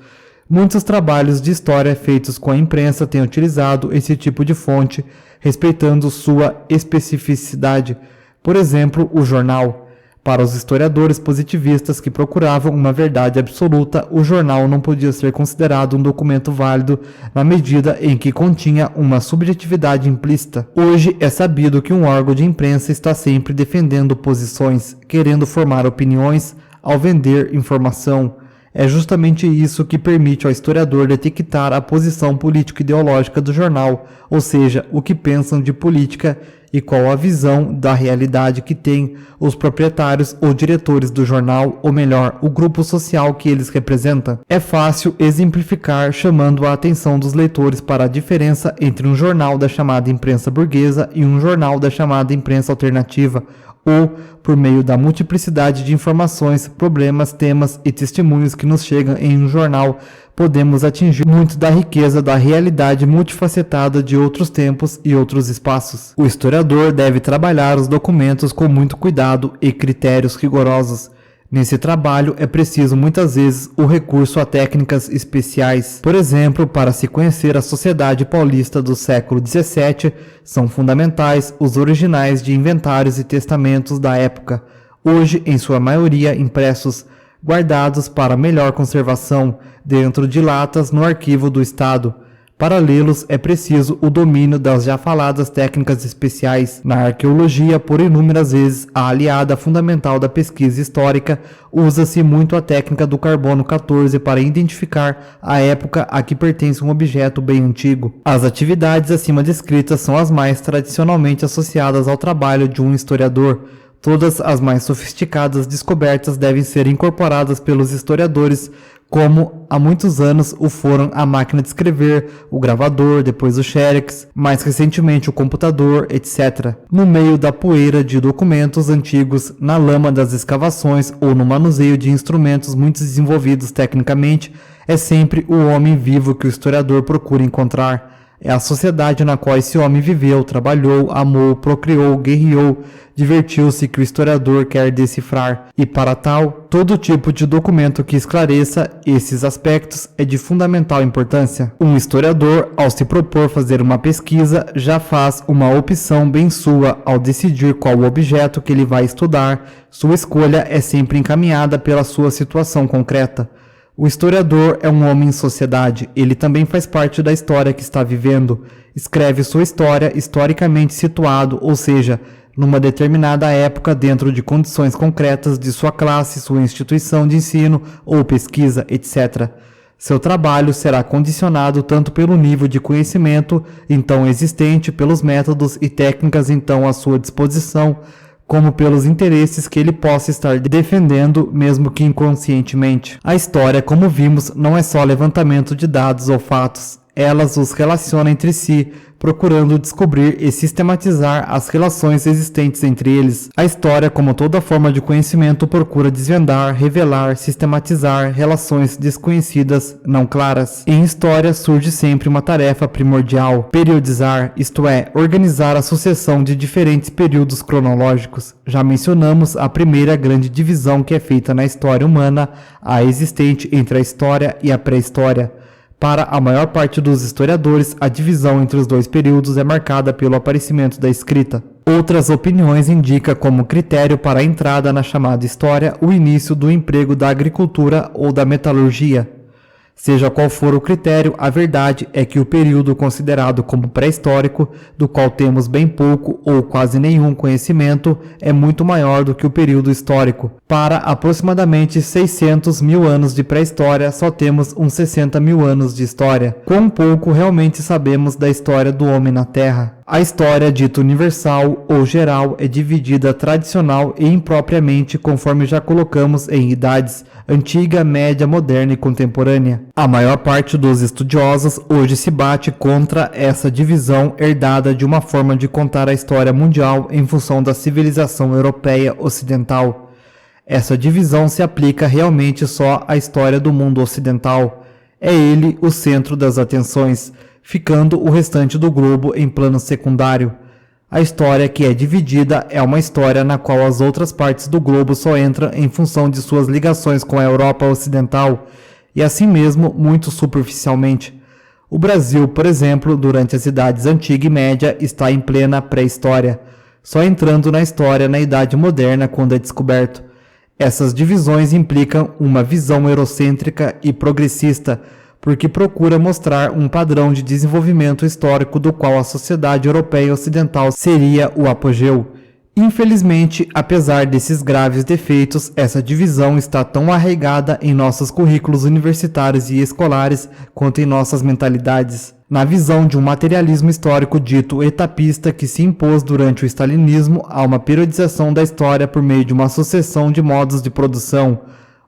Muitos trabalhos de história feitos com a imprensa têm utilizado esse tipo de fonte, respeitando sua especificidade. Por exemplo, o jornal. Para os historiadores positivistas que procuravam uma verdade absoluta, o jornal não podia ser considerado um documento válido na medida em que continha uma subjetividade implícita. Hoje é sabido que um órgão de imprensa está sempre defendendo posições, querendo formar opiniões ao vender informação. É justamente isso que permite ao historiador detectar a posição político-ideológica do jornal, ou seja, o que pensam de política e qual a visão da realidade que têm os proprietários ou diretores do jornal, ou melhor, o grupo social que eles representam. É fácil exemplificar chamando a atenção dos leitores para a diferença entre um jornal da chamada imprensa burguesa e um jornal da chamada imprensa alternativa, ou por meio da multiplicidade de informações, problemas, temas e testemunhos que nos chegam em um jornal, podemos atingir muito da riqueza da realidade multifacetada de outros tempos e outros espaços. O historiador deve trabalhar os documentos com muito cuidado e critérios rigorosos. Nesse trabalho é preciso muitas vezes o recurso a técnicas especiais. Por exemplo, para se conhecer a sociedade paulista do século XVII, são fundamentais os originais de inventários e testamentos da época, hoje em sua maioria impressos, guardados para melhor conservação dentro de latas no arquivo do Estado. Para lê-los é preciso o domínio das já faladas técnicas especiais. Na arqueologia, por inúmeras vezes, a aliada fundamental da pesquisa histórica, usa-se muito a técnica do carbono 14 para identificar a época a que pertence um objeto bem antigo. As atividades acima descritas são as mais tradicionalmente associadas ao trabalho de um historiador. Todas as mais sofisticadas descobertas devem ser incorporadas pelos historiadores, como há muitos anos o foram a máquina de escrever, o gravador, depois o xerox, mais recentemente o computador, etc. No meio da poeira de documentos antigos, na lama das escavações ou no manuseio de instrumentos muito desenvolvidos tecnicamente, É sempre o homem vivo que o historiador procura encontrar. É a sociedade na qual esse homem viveu, trabalhou, amou, procriou, guerreou, divertiu-se que o historiador quer decifrar. E para tal, todo tipo de documento que esclareça esses aspectos é de fundamental importância. Um historiador, ao se propor fazer uma pesquisa, já faz uma opção bem sua ao decidir qual o objeto que ele vai estudar. Sua escolha é sempre encaminhada pela sua situação concreta. O historiador é um homem em sociedade, ele também faz parte da história que está vivendo. Escreve sua história historicamente situado, ou seja, numa determinada época dentro de condições concretas de sua classe, sua instituição de ensino ou pesquisa, etc. Seu trabalho será condicionado tanto pelo nível de conhecimento então existente, pelos métodos e técnicas então à sua disposição, como pelos interesses que ele possa estar defendendo, mesmo que inconscientemente. A história, como vimos, não é só levantamento de dados ou fatos. Elas os relacionam entre si, procurando descobrir e sistematizar as relações existentes entre eles. A história, como toda forma de conhecimento, procura desvendar, revelar, sistematizar relações desconhecidas, não claras. Em história surge sempre uma tarefa primordial: periodizar, isto é, organizar a sucessão de diferentes períodos cronológicos. Já mencionamos a primeira grande divisão que é feita na história humana, a existente entre a história e a pré-história. Para a maior parte dos historiadores, a divisão entre os dois períodos é marcada pelo aparecimento da escrita. Outras opiniões indicam como critério para a entrada na chamada história o início do emprego da agricultura ou da metalurgia. Seja qual for o critério, a verdade é que o período considerado como pré-histórico, do qual temos bem pouco ou quase nenhum conhecimento, é muito maior do que o período histórico. Para aproximadamente 600 mil anos de pré-história, só temos uns 60 mil anos de história. Quão pouco realmente sabemos da história do homem na Terra? A história dita universal ou geral é dividida tradicional e impropriamente conforme já colocamos em idades antiga, média, moderna e contemporânea. A maior parte dos estudiosos hoje se bate contra essa divisão herdada de uma forma de contar a história mundial em função da civilização europeia ocidental. Essa divisão se aplica realmente só à história do mundo ocidental. É ele o centro das atenções, ficando o restante do globo em plano secundário. A história que é dividida é uma história na qual as outras partes do globo só entram em função de suas ligações com a Europa Ocidental, e assim mesmo muito superficialmente. O Brasil, por exemplo, durante as idades antiga e média, está em plena pré-história, só entrando na história na Idade Moderna quando é descoberto. Essas divisões implicam uma visão eurocêntrica e progressista, porque procura mostrar um padrão de desenvolvimento histórico do qual a sociedade europeia ocidental seria o apogeu. Infelizmente, apesar desses graves defeitos, essa divisão está tão arraigada em nossos currículos universitários e escolares quanto em nossas mentalidades. Na visão de um materialismo histórico dito etapista que se impôs durante o stalinismo, há uma periodização da história por meio de uma sucessão de modos de produção.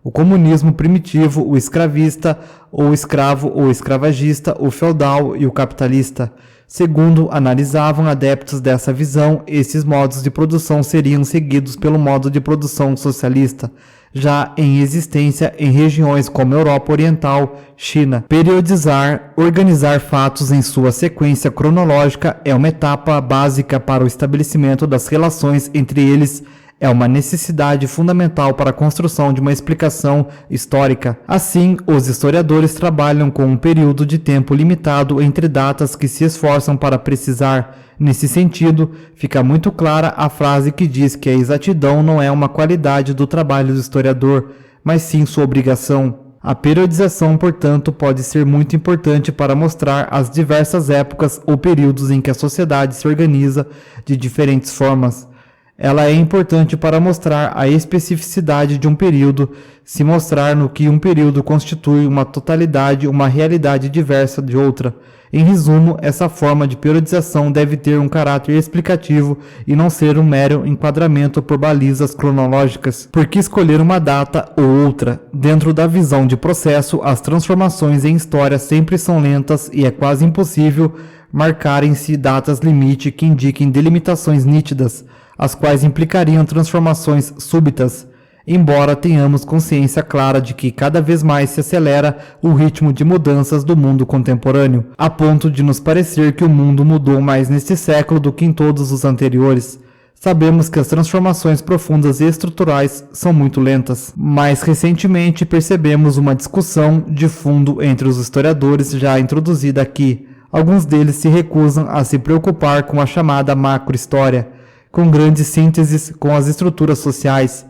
O comunismo primitivo, o escravista, ou escravo ou escravagista, o feudal e o capitalista. Segundo analisavam adeptos dessa visão, esses modos de produção seriam seguidos pelo modo de produção socialista, já em existência em regiões como Europa Oriental, China. Periodizar, organizar fatos em sua sequência cronológica é uma etapa básica para o estabelecimento das relações entre eles. É uma necessidade fundamental para a construção de uma explicação histórica. Assim, os historiadores trabalham com um período de tempo limitado entre datas que se esforçam para precisar. Nesse sentido, fica muito clara a frase que diz que a exatidão não é uma qualidade do trabalho do historiador, mas sim sua obrigação. A periodização, portanto, pode ser muito importante para mostrar as diversas épocas ou períodos em que a sociedade se organiza de diferentes formas. Ela é importante para mostrar a especificidade de um período, se mostrar no que um período constitui uma totalidade, uma realidade diversa de outra. Em resumo, essa forma de periodização deve ter um caráter explicativo e não ser um mero enquadramento por balizas cronológicas. Por que escolher uma data ou outra? Dentro da visão de processo, as transformações em história sempre são lentas e é quase impossível marcarem-se datas limite que indiquem delimitações nítidas, as quais implicariam transformações súbitas. embora tenhamos consciência clara de que cada vez mais se acelera o ritmo de mudanças do mundo contemporâneo, a ponto de nos parecer que o mundo mudou mais neste século do que em todos os anteriores. Sabemos que as transformações profundas e estruturais são muito lentas. Mais recentemente, percebemos uma discussão de fundo entre os historiadores já introduzida aqui. Alguns deles se recusam a se preocupar com a chamada macrohistória, com grandes sínteses com as estruturas sociais.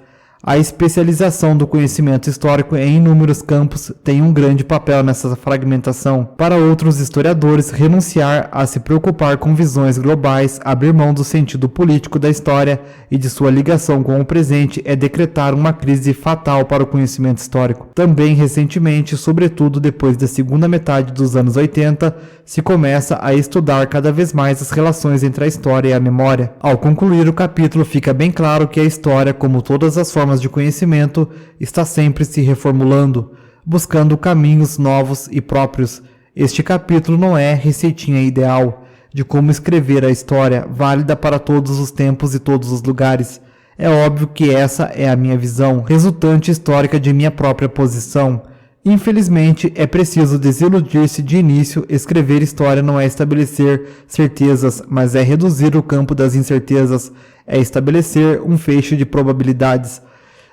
A especialização do conhecimento histórico em inúmeros campos tem um grande papel nessa fragmentação. Para outros historiadores, renunciar a se preocupar com visões globais, abrir mão do sentido político da história e de sua ligação com o presente é decretar uma crise fatal para o conhecimento histórico. Também recentemente, sobretudo depois da segunda metade dos anos 80, se começa a estudar cada vez mais as relações entre a história e a memória. Ao concluir o capítulo, fica bem claro que a história, como todas as formas de conhecimento, está sempre se reformulando, buscando caminhos novos e próprios. Este capítulo não é receitinha ideal de como escrever a história, válida para todos os tempos e todos os lugares. É óbvio que essa é a minha visão, resultante histórica de minha própria posição. Infelizmente, é preciso desiludir-se de início. Escrever história não é estabelecer certezas, mas é reduzir o campo das incertezas, é estabelecer um feixe de probabilidades.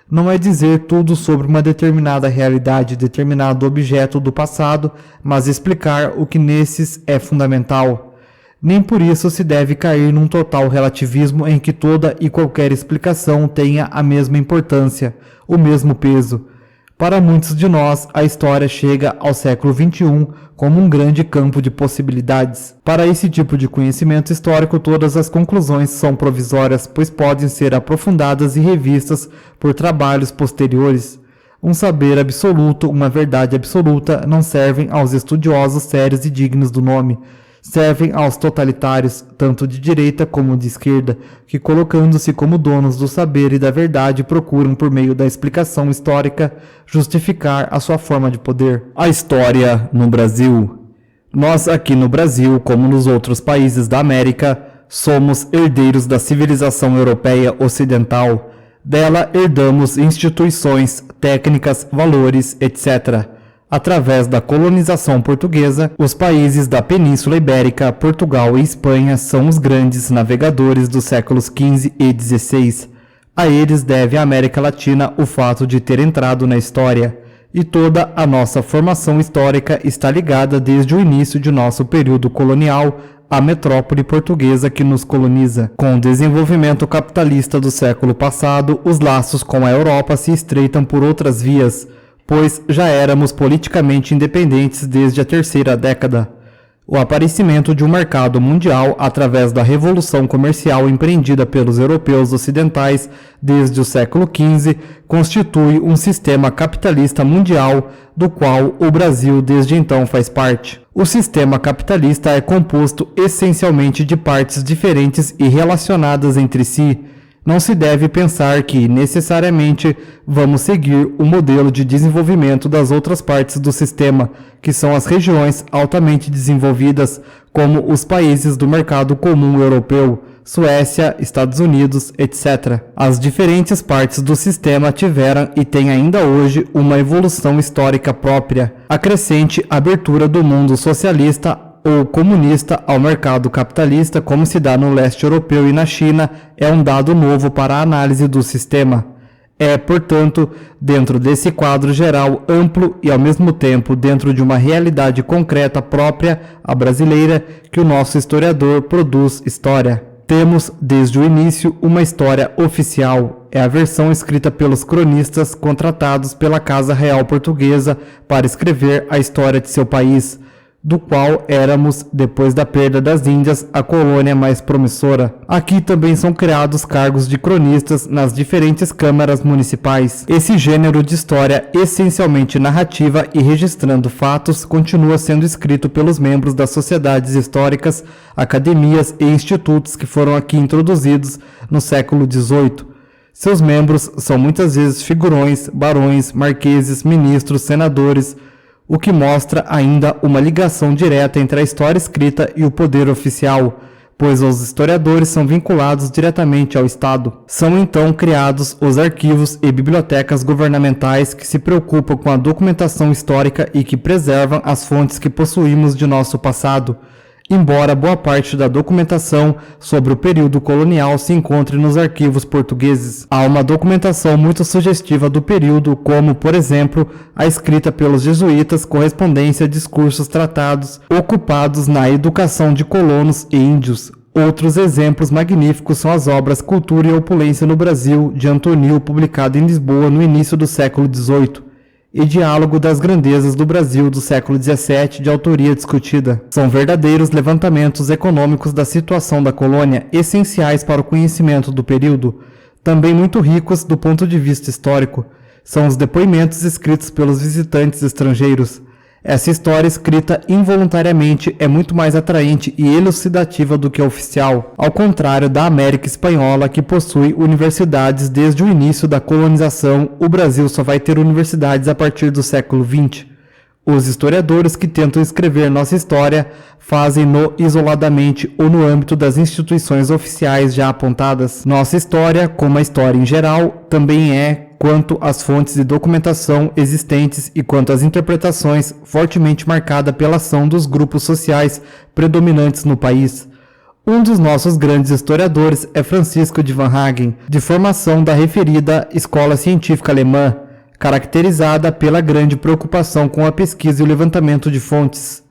Não é dizer tudo sobre uma determinada realidade, determinado objeto do passado, mas explicar o que nesses é fundamental. Nem por isso se deve cair num total relativismo em que toda e qualquer explicação tenha a mesma importância, o mesmo peso. Para muitos de nós, a história chega ao século XXI como um grande campo de possibilidades. Para esse tipo de conhecimento histórico, todas as conclusões são provisórias, pois podem ser aprofundadas e revistas por trabalhos posteriores. Um saber absoluto, uma verdade absoluta, não servem aos estudiosos sérios e dignos do nome. Servem aos totalitários, tanto de direita como de esquerda, que, colocando-se como donos do saber e da verdade, procuram, por meio da explicação histórica, justificar a sua forma de poder. A história no Brasil. Nós aqui no Brasil, como nos outros países da América, somos herdeiros da civilização europeia ocidental. Dela herdamos instituições, técnicas, valores, etc. Através da colonização portuguesa, os países da Península Ibérica, Portugal e Espanha são os grandes navegadores dos séculos XV e XVI. A eles deve a América Latina o fato de ter entrado na história, e toda a nossa formação histórica está ligada desde o início de nosso período colonial à metrópole portuguesa que nos coloniza. Com o desenvolvimento capitalista do século passado, os laços com a Europa se estreitam por outras vias, pois já éramos politicamente independentes desde a terceira década. O aparecimento de um mercado mundial através da revolução comercial empreendida pelos europeus ocidentais desde o século XV constitui um sistema capitalista mundial do qual o Brasil desde então faz parte. O sistema capitalista é composto essencialmente de partes diferentes e relacionadas entre si. Não se deve pensar que, necessariamente, vamos seguir o modelo de desenvolvimento das outras partes do sistema, que são as regiões altamente desenvolvidas, como os países do mercado comum europeu, Suécia, Estados Unidos, etc. As diferentes partes do sistema tiveram e têm ainda hoje uma evolução histórica própria. A crescente abertura do mundo socialista ou comunista ao mercado capitalista, como se dá no leste europeu e na China, é um dado novo para a análise do sistema. É, portanto, dentro desse quadro geral amplo e, ao mesmo tempo, dentro de uma realidade concreta própria, a brasileira, que o nosso historiador produz história. Temos, desde o início, uma história oficial. É a versão escrita pelos cronistas contratados pela Casa Real Portuguesa para escrever a história de seu país, do qual éramos, depois da perda das Índias, a colônia mais promissora. Aqui também são criados cargos de cronistas nas diferentes câmaras municipais. Esse gênero de história, essencialmente narrativa e registrando fatos, continua sendo escrito pelos membros das sociedades históricas, academias e institutos que foram aqui introduzidos no século XVIII. Seus membros são muitas vezes figurões, barões, marqueses, ministros, senadores, o que mostra ainda uma ligação direta entre a história escrita e o poder oficial. pois os historiadores são vinculados diretamente ao Estado. São então criados os arquivos e bibliotecas governamentais que se preocupam com a documentação histórica e que preservam as fontes que possuímos de nosso passado, embora boa parte da documentação sobre o período colonial se encontre nos arquivos portugueses. Há uma documentação muito sugestiva do período, como, por exemplo, a escrita pelos jesuítas, correspondência, discursos, tratados ocupados na educação de colonos e índios. Outros exemplos magníficos são as obras Cultura e Opulência no Brasil, de Antonil, publicado em Lisboa no início do século XVIII. E Diálogo das Grandezas do Brasil do século XVII, de autoria discutida. São verdadeiros levantamentos econômicos da situação da colônia, essenciais para o conhecimento do período, também muito ricos do ponto de vista histórico. São os depoimentos escritos pelos visitantes estrangeiros. Essa história escrita involuntariamente é muito mais atraente e elucidativa do que a oficial, ao contrário da América Espanhola, que possui universidades desde o início da colonização. O Brasil só vai ter universidades a partir do século XX. Os historiadores que tentam escrever nossa história fazem-no isoladamente ou no âmbito das instituições oficiais já apontadas. Nossa história, como a história em geral, também é, quanto às fontes de documentação existentes e quanto às interpretações, fortemente marcada pela ação dos grupos sociais predominantes no país. Um dos nossos grandes historiadores é Francisco de Vanhagen, de formação da referida Escola Científica Alemã, caracterizada pela grande preocupação com a pesquisa e o levantamento de fontes.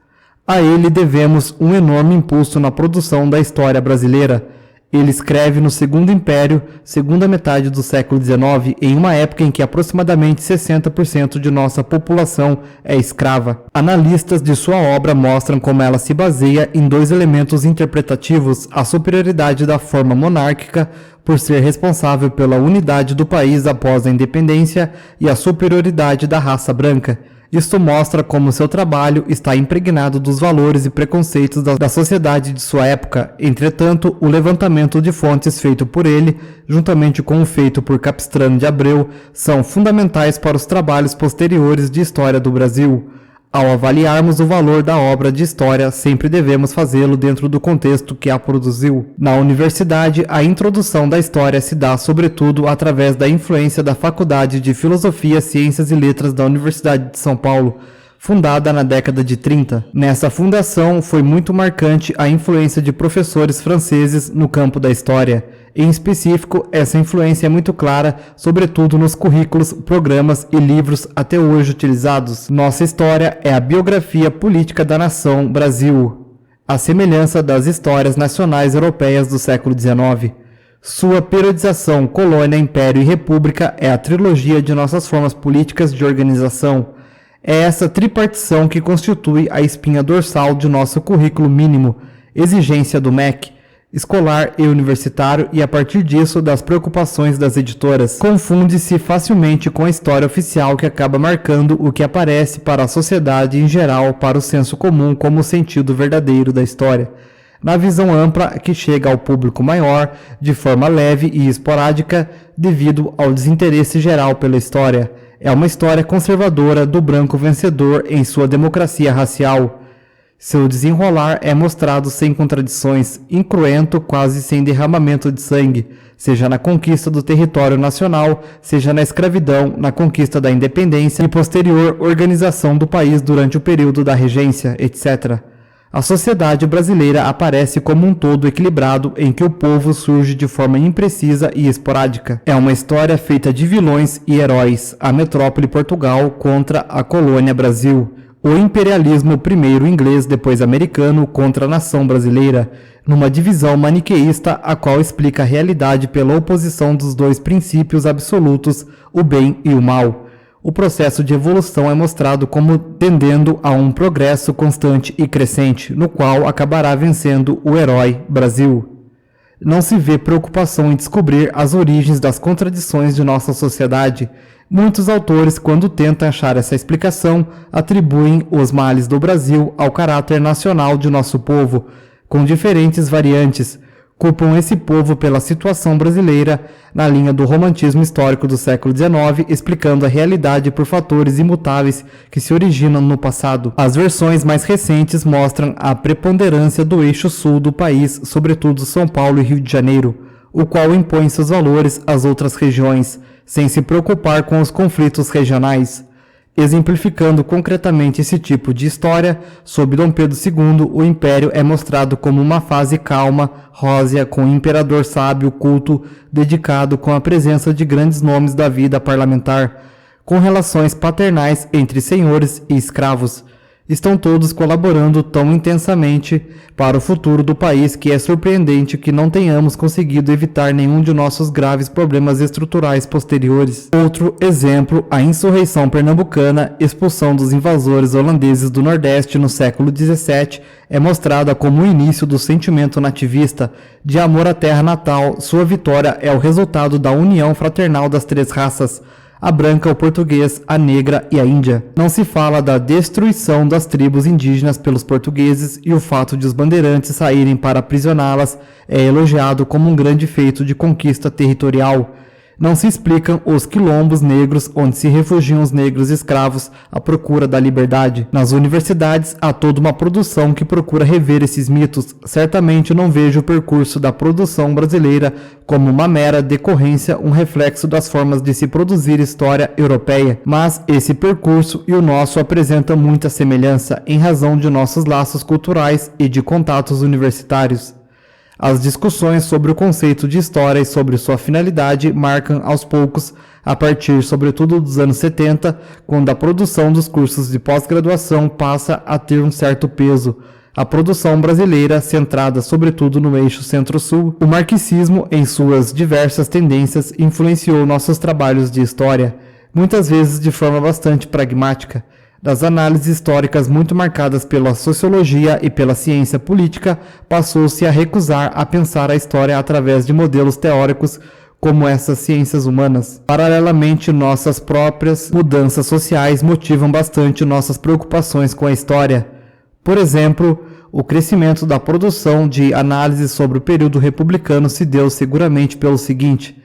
A ele devemos um enorme impulso na produção da história brasileira. Ele escreve no Segundo Império, segunda metade do século XIX, em uma época em que aproximadamente 60% de nossa população é escrava. Analistas de sua obra mostram como ela se baseia em dois elementos interpretativos: a superioridade da forma monárquica, por ser responsável pela unidade do país após a independência, e a superioridade da raça branca. Isto mostra como seu trabalho está impregnado dos valores e preconceitos da sociedade de sua época. Entretanto, o levantamento de fontes feito por ele, juntamente com o feito por Capistrano de Abreu, são fundamentais para os trabalhos posteriores de história do Brasil. Ao avaliarmos o valor da obra de história, sempre devemos fazê-lo dentro do contexto que a produziu. Na universidade, a introdução da história se dá, sobretudo, através da influência da Faculdade de Filosofia, Ciências e Letras da Universidade de São Paulo, fundada na década de 30. Nessa fundação, foi muito marcante a influência de professores franceses no campo da história. Em específico, essa influência é muito clara, sobretudo nos currículos, programas e livros até hoje utilizados. Nossa história é a biografia política da nação Brasil, à semelhança das histórias nacionais europeias do século XIX. Sua periodização, colônia, império e república é a trilogia de nossas formas políticas de organização. É essa tripartição que constitui a espinha dorsal de nosso currículo mínimo, exigência do MEC, escolar e universitário, e a partir disso das preocupações das editoras. Confunde-se facilmente com a história oficial, que acaba marcando o que aparece para a sociedade em geral, para o senso comum, como o sentido verdadeiro da história. Na visão ampla, que chega ao público maior, de forma leve e esporádica, devido ao desinteresse geral pela história. É uma história conservadora do branco vencedor em sua democracia racial. Seu desenrolar é mostrado sem contradições, incruento, quase sem derramamento de sangue, seja na conquista do território nacional, seja na escravidão, na conquista da independência e posterior organização do país durante o período da regência, etc. A sociedade brasileira aparece como um todo equilibrado em que o povo surge de forma imprecisa e esporádica. É uma história feita de vilões e heróis, a metrópole Portugal contra a colônia Brasil. O imperialismo, primeiro inglês, depois americano, contra a nação brasileira, numa divisão maniqueísta, a qual explica a realidade pela oposição dos dois princípios absolutos, o bem e o mal. O processo de evolução é mostrado como tendendo a um progresso constante e crescente, no qual acabará vencendo o herói Brasil. Não se vê preocupação em descobrir as origens das contradições de nossa sociedade. Muitos autores, quando tentam achar essa explicação, atribuem os males do Brasil ao caráter nacional de nosso povo, com diferentes variantes, culpam esse povo pela situação brasileira na linha do romantismo histórico do século XIX, explicando a realidade por fatores imutáveis que se originam no passado. As versões mais recentes mostram a preponderância do eixo sul do país, sobretudo São Paulo e Rio de Janeiro, o qual impõe seus valores às outras regiões, sem se preocupar com os conflitos regionais. Exemplificando concretamente esse tipo de história, sob Dom Pedro II, o Império é mostrado como uma fase calma, rósea, com um imperador sábio, culto, dedicado com a presença de grandes nomes da vida parlamentar, com relações paternais entre senhores e escravos. Estão todos colaborando tão intensamente para o futuro do país que é surpreendente que não tenhamos conseguido evitar nenhum de nossos graves problemas estruturais posteriores. Outro exemplo, a insurreição pernambucana, expulsão dos invasores holandeses do Nordeste no século XVII, é mostrada como o início do sentimento nativista, de amor à terra natal. Sua vitória é o resultado da união fraternal das três raças, a branca, o português, a negra e a índia. Não se fala da destruição das tribos indígenas pelos portugueses e o fato de os bandeirantes saírem para aprisioná-las é elogiado como um grande feito de conquista territorial. Não se explicam os quilombos negros onde se refugiam os negros escravos à procura da liberdade. Nas universidades há toda uma produção que procura rever esses mitos. Certamente não vejo o percurso da produção brasileira como uma mera decorrência, um reflexo das formas de se produzir história europeia. Mas esse percurso e o nosso apresentam muita semelhança em razão de nossos laços culturais e de contatos universitários. As discussões sobre o conceito de história e sobre sua finalidade marcam aos poucos, a partir sobretudo dos anos 70, quando a produção dos cursos de pós-graduação passa a ter um certo peso. A produção brasileira, centrada sobretudo no eixo centro-sul, o marxismo, em suas diversas tendências, influenciou nossos trabalhos de história, muitas vezes de forma bastante pragmática. Das análises históricas muito marcadas pela sociologia e pela ciência política, passou-se a recusar a pensar a história através de modelos teóricos como essas ciências humanas. Paralelamente, nossas próprias mudanças sociais motivam bastante nossas preocupações com a história. Por exemplo, o crescimento da produção de análises sobre o período republicano se deu seguramente pelo seguinte: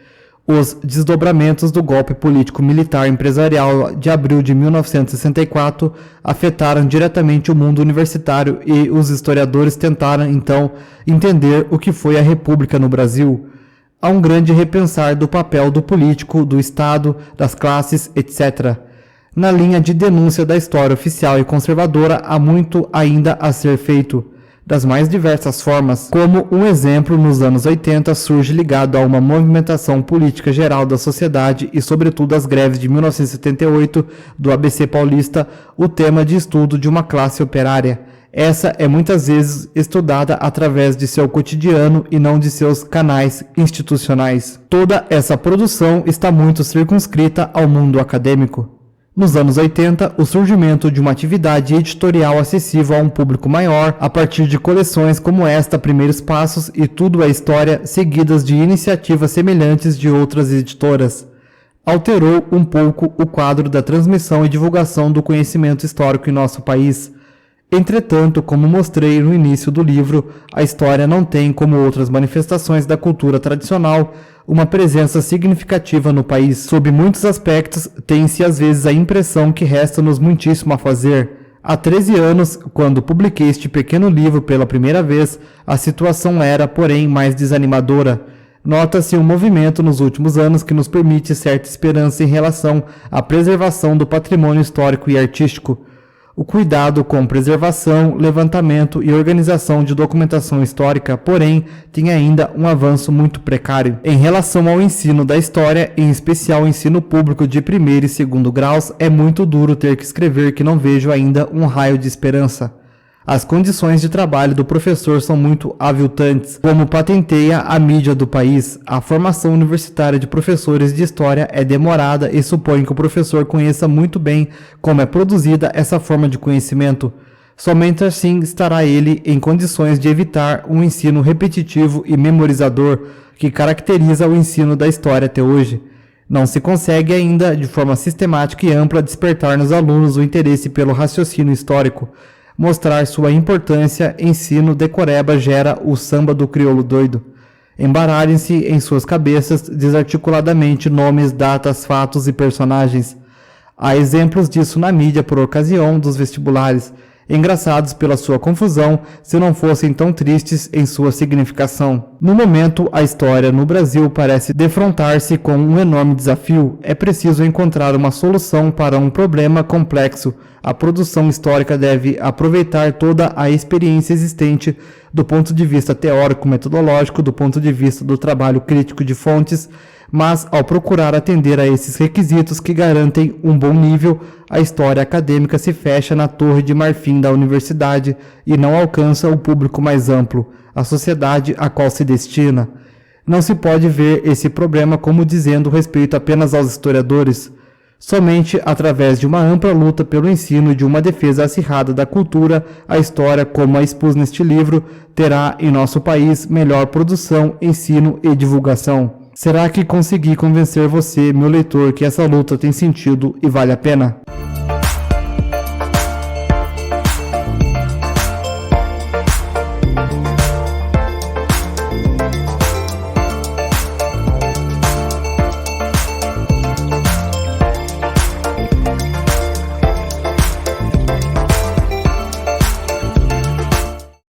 os desdobramentos do golpe político-militar empresarial de abril de 1964 afetaram diretamente o mundo universitário e os historiadores tentaram, então, entender o que foi a República no Brasil. Há um grande repensar do papel do político, do Estado, das classes, etc. Na linha de denúncia da história oficial e conservadora, há muito ainda a ser feito, das mais diversas formas. Como um exemplo, nos anos 80 surge ligado a uma movimentação política geral da sociedade e sobretudo as greves de 1978 do ABC paulista, o tema de estudo de uma classe operária. Essa é muitas vezes estudada através de seu cotidiano e não de seus canais institucionais. Toda essa produção está muito circunscrita ao mundo acadêmico. Nos anos 80, o surgimento de uma atividade editorial acessível a um público maior, a partir de coleções como esta, Primeiros Passos e Tudo é História, seguidas de iniciativas semelhantes de outras editoras, alterou um pouco o quadro da transmissão e divulgação do conhecimento histórico em nosso país. Entretanto, como mostrei no início do livro, a história não tem, como outras manifestações da cultura tradicional, uma presença significativa no país. Sob muitos aspectos, tem-se às vezes a impressão que resta-nos muitíssimo a fazer. Há 13 anos, quando publiquei este pequeno livro pela primeira vez, a situação era, porém, mais desanimadora. Nota-se um movimento nos últimos anos que nos permite certa esperança em relação à preservação do patrimônio histórico e artístico. O cuidado com preservação, levantamento e organização de documentação histórica, porém, tem ainda um avanço muito precário. Em relação ao ensino da história, em especial o ensino público de primeiro e segundo graus, é muito duro ter que escrever que não vejo ainda um raio de esperança. As condições de trabalho do professor são muito aviltantes, como patenteia a mídia do país. A formação universitária de professores de história é demorada e supõe que o professor conheça muito bem como é produzida essa forma de conhecimento. Somente assim estará ele em condições de evitar um ensino repetitivo e memorizador que caracteriza o ensino da história até hoje. Não se consegue ainda, de forma sistemática e ampla, despertar nos alunos o interesse pelo raciocínio histórico. Mostrar sua importância, ensino decoreba gera o samba do crioulo doido. Embaralhem-se em suas cabeças desarticuladamente nomes, datas, fatos e personagens. Há exemplos disso na mídia por ocasião dos vestibulares, engraçados pela sua confusão, se não fossem tão tristes em sua significação. No momento, a história no Brasil parece defrontar-se com um enorme desafio. É preciso encontrar uma solução para um problema complexo. A produção histórica deve aproveitar toda a experiência existente do ponto de vista teórico-metodológico, do ponto de vista do trabalho crítico de fontes, mas ao procurar atender a esses requisitos que garantem um bom nível, a história acadêmica se fecha na torre de marfim da universidade e não alcança o público mais amplo, a sociedade a qual se destina. Não se pode ver esse problema como dizendo respeito apenas aos historiadores. Somente através de uma ampla luta pelo ensino e de uma defesa acirrada da cultura, a história, como a expus neste livro, terá em nosso país melhor produção, ensino e divulgação. Será que consegui convencer você, meu leitor, que essa luta tem sentido e vale a pena?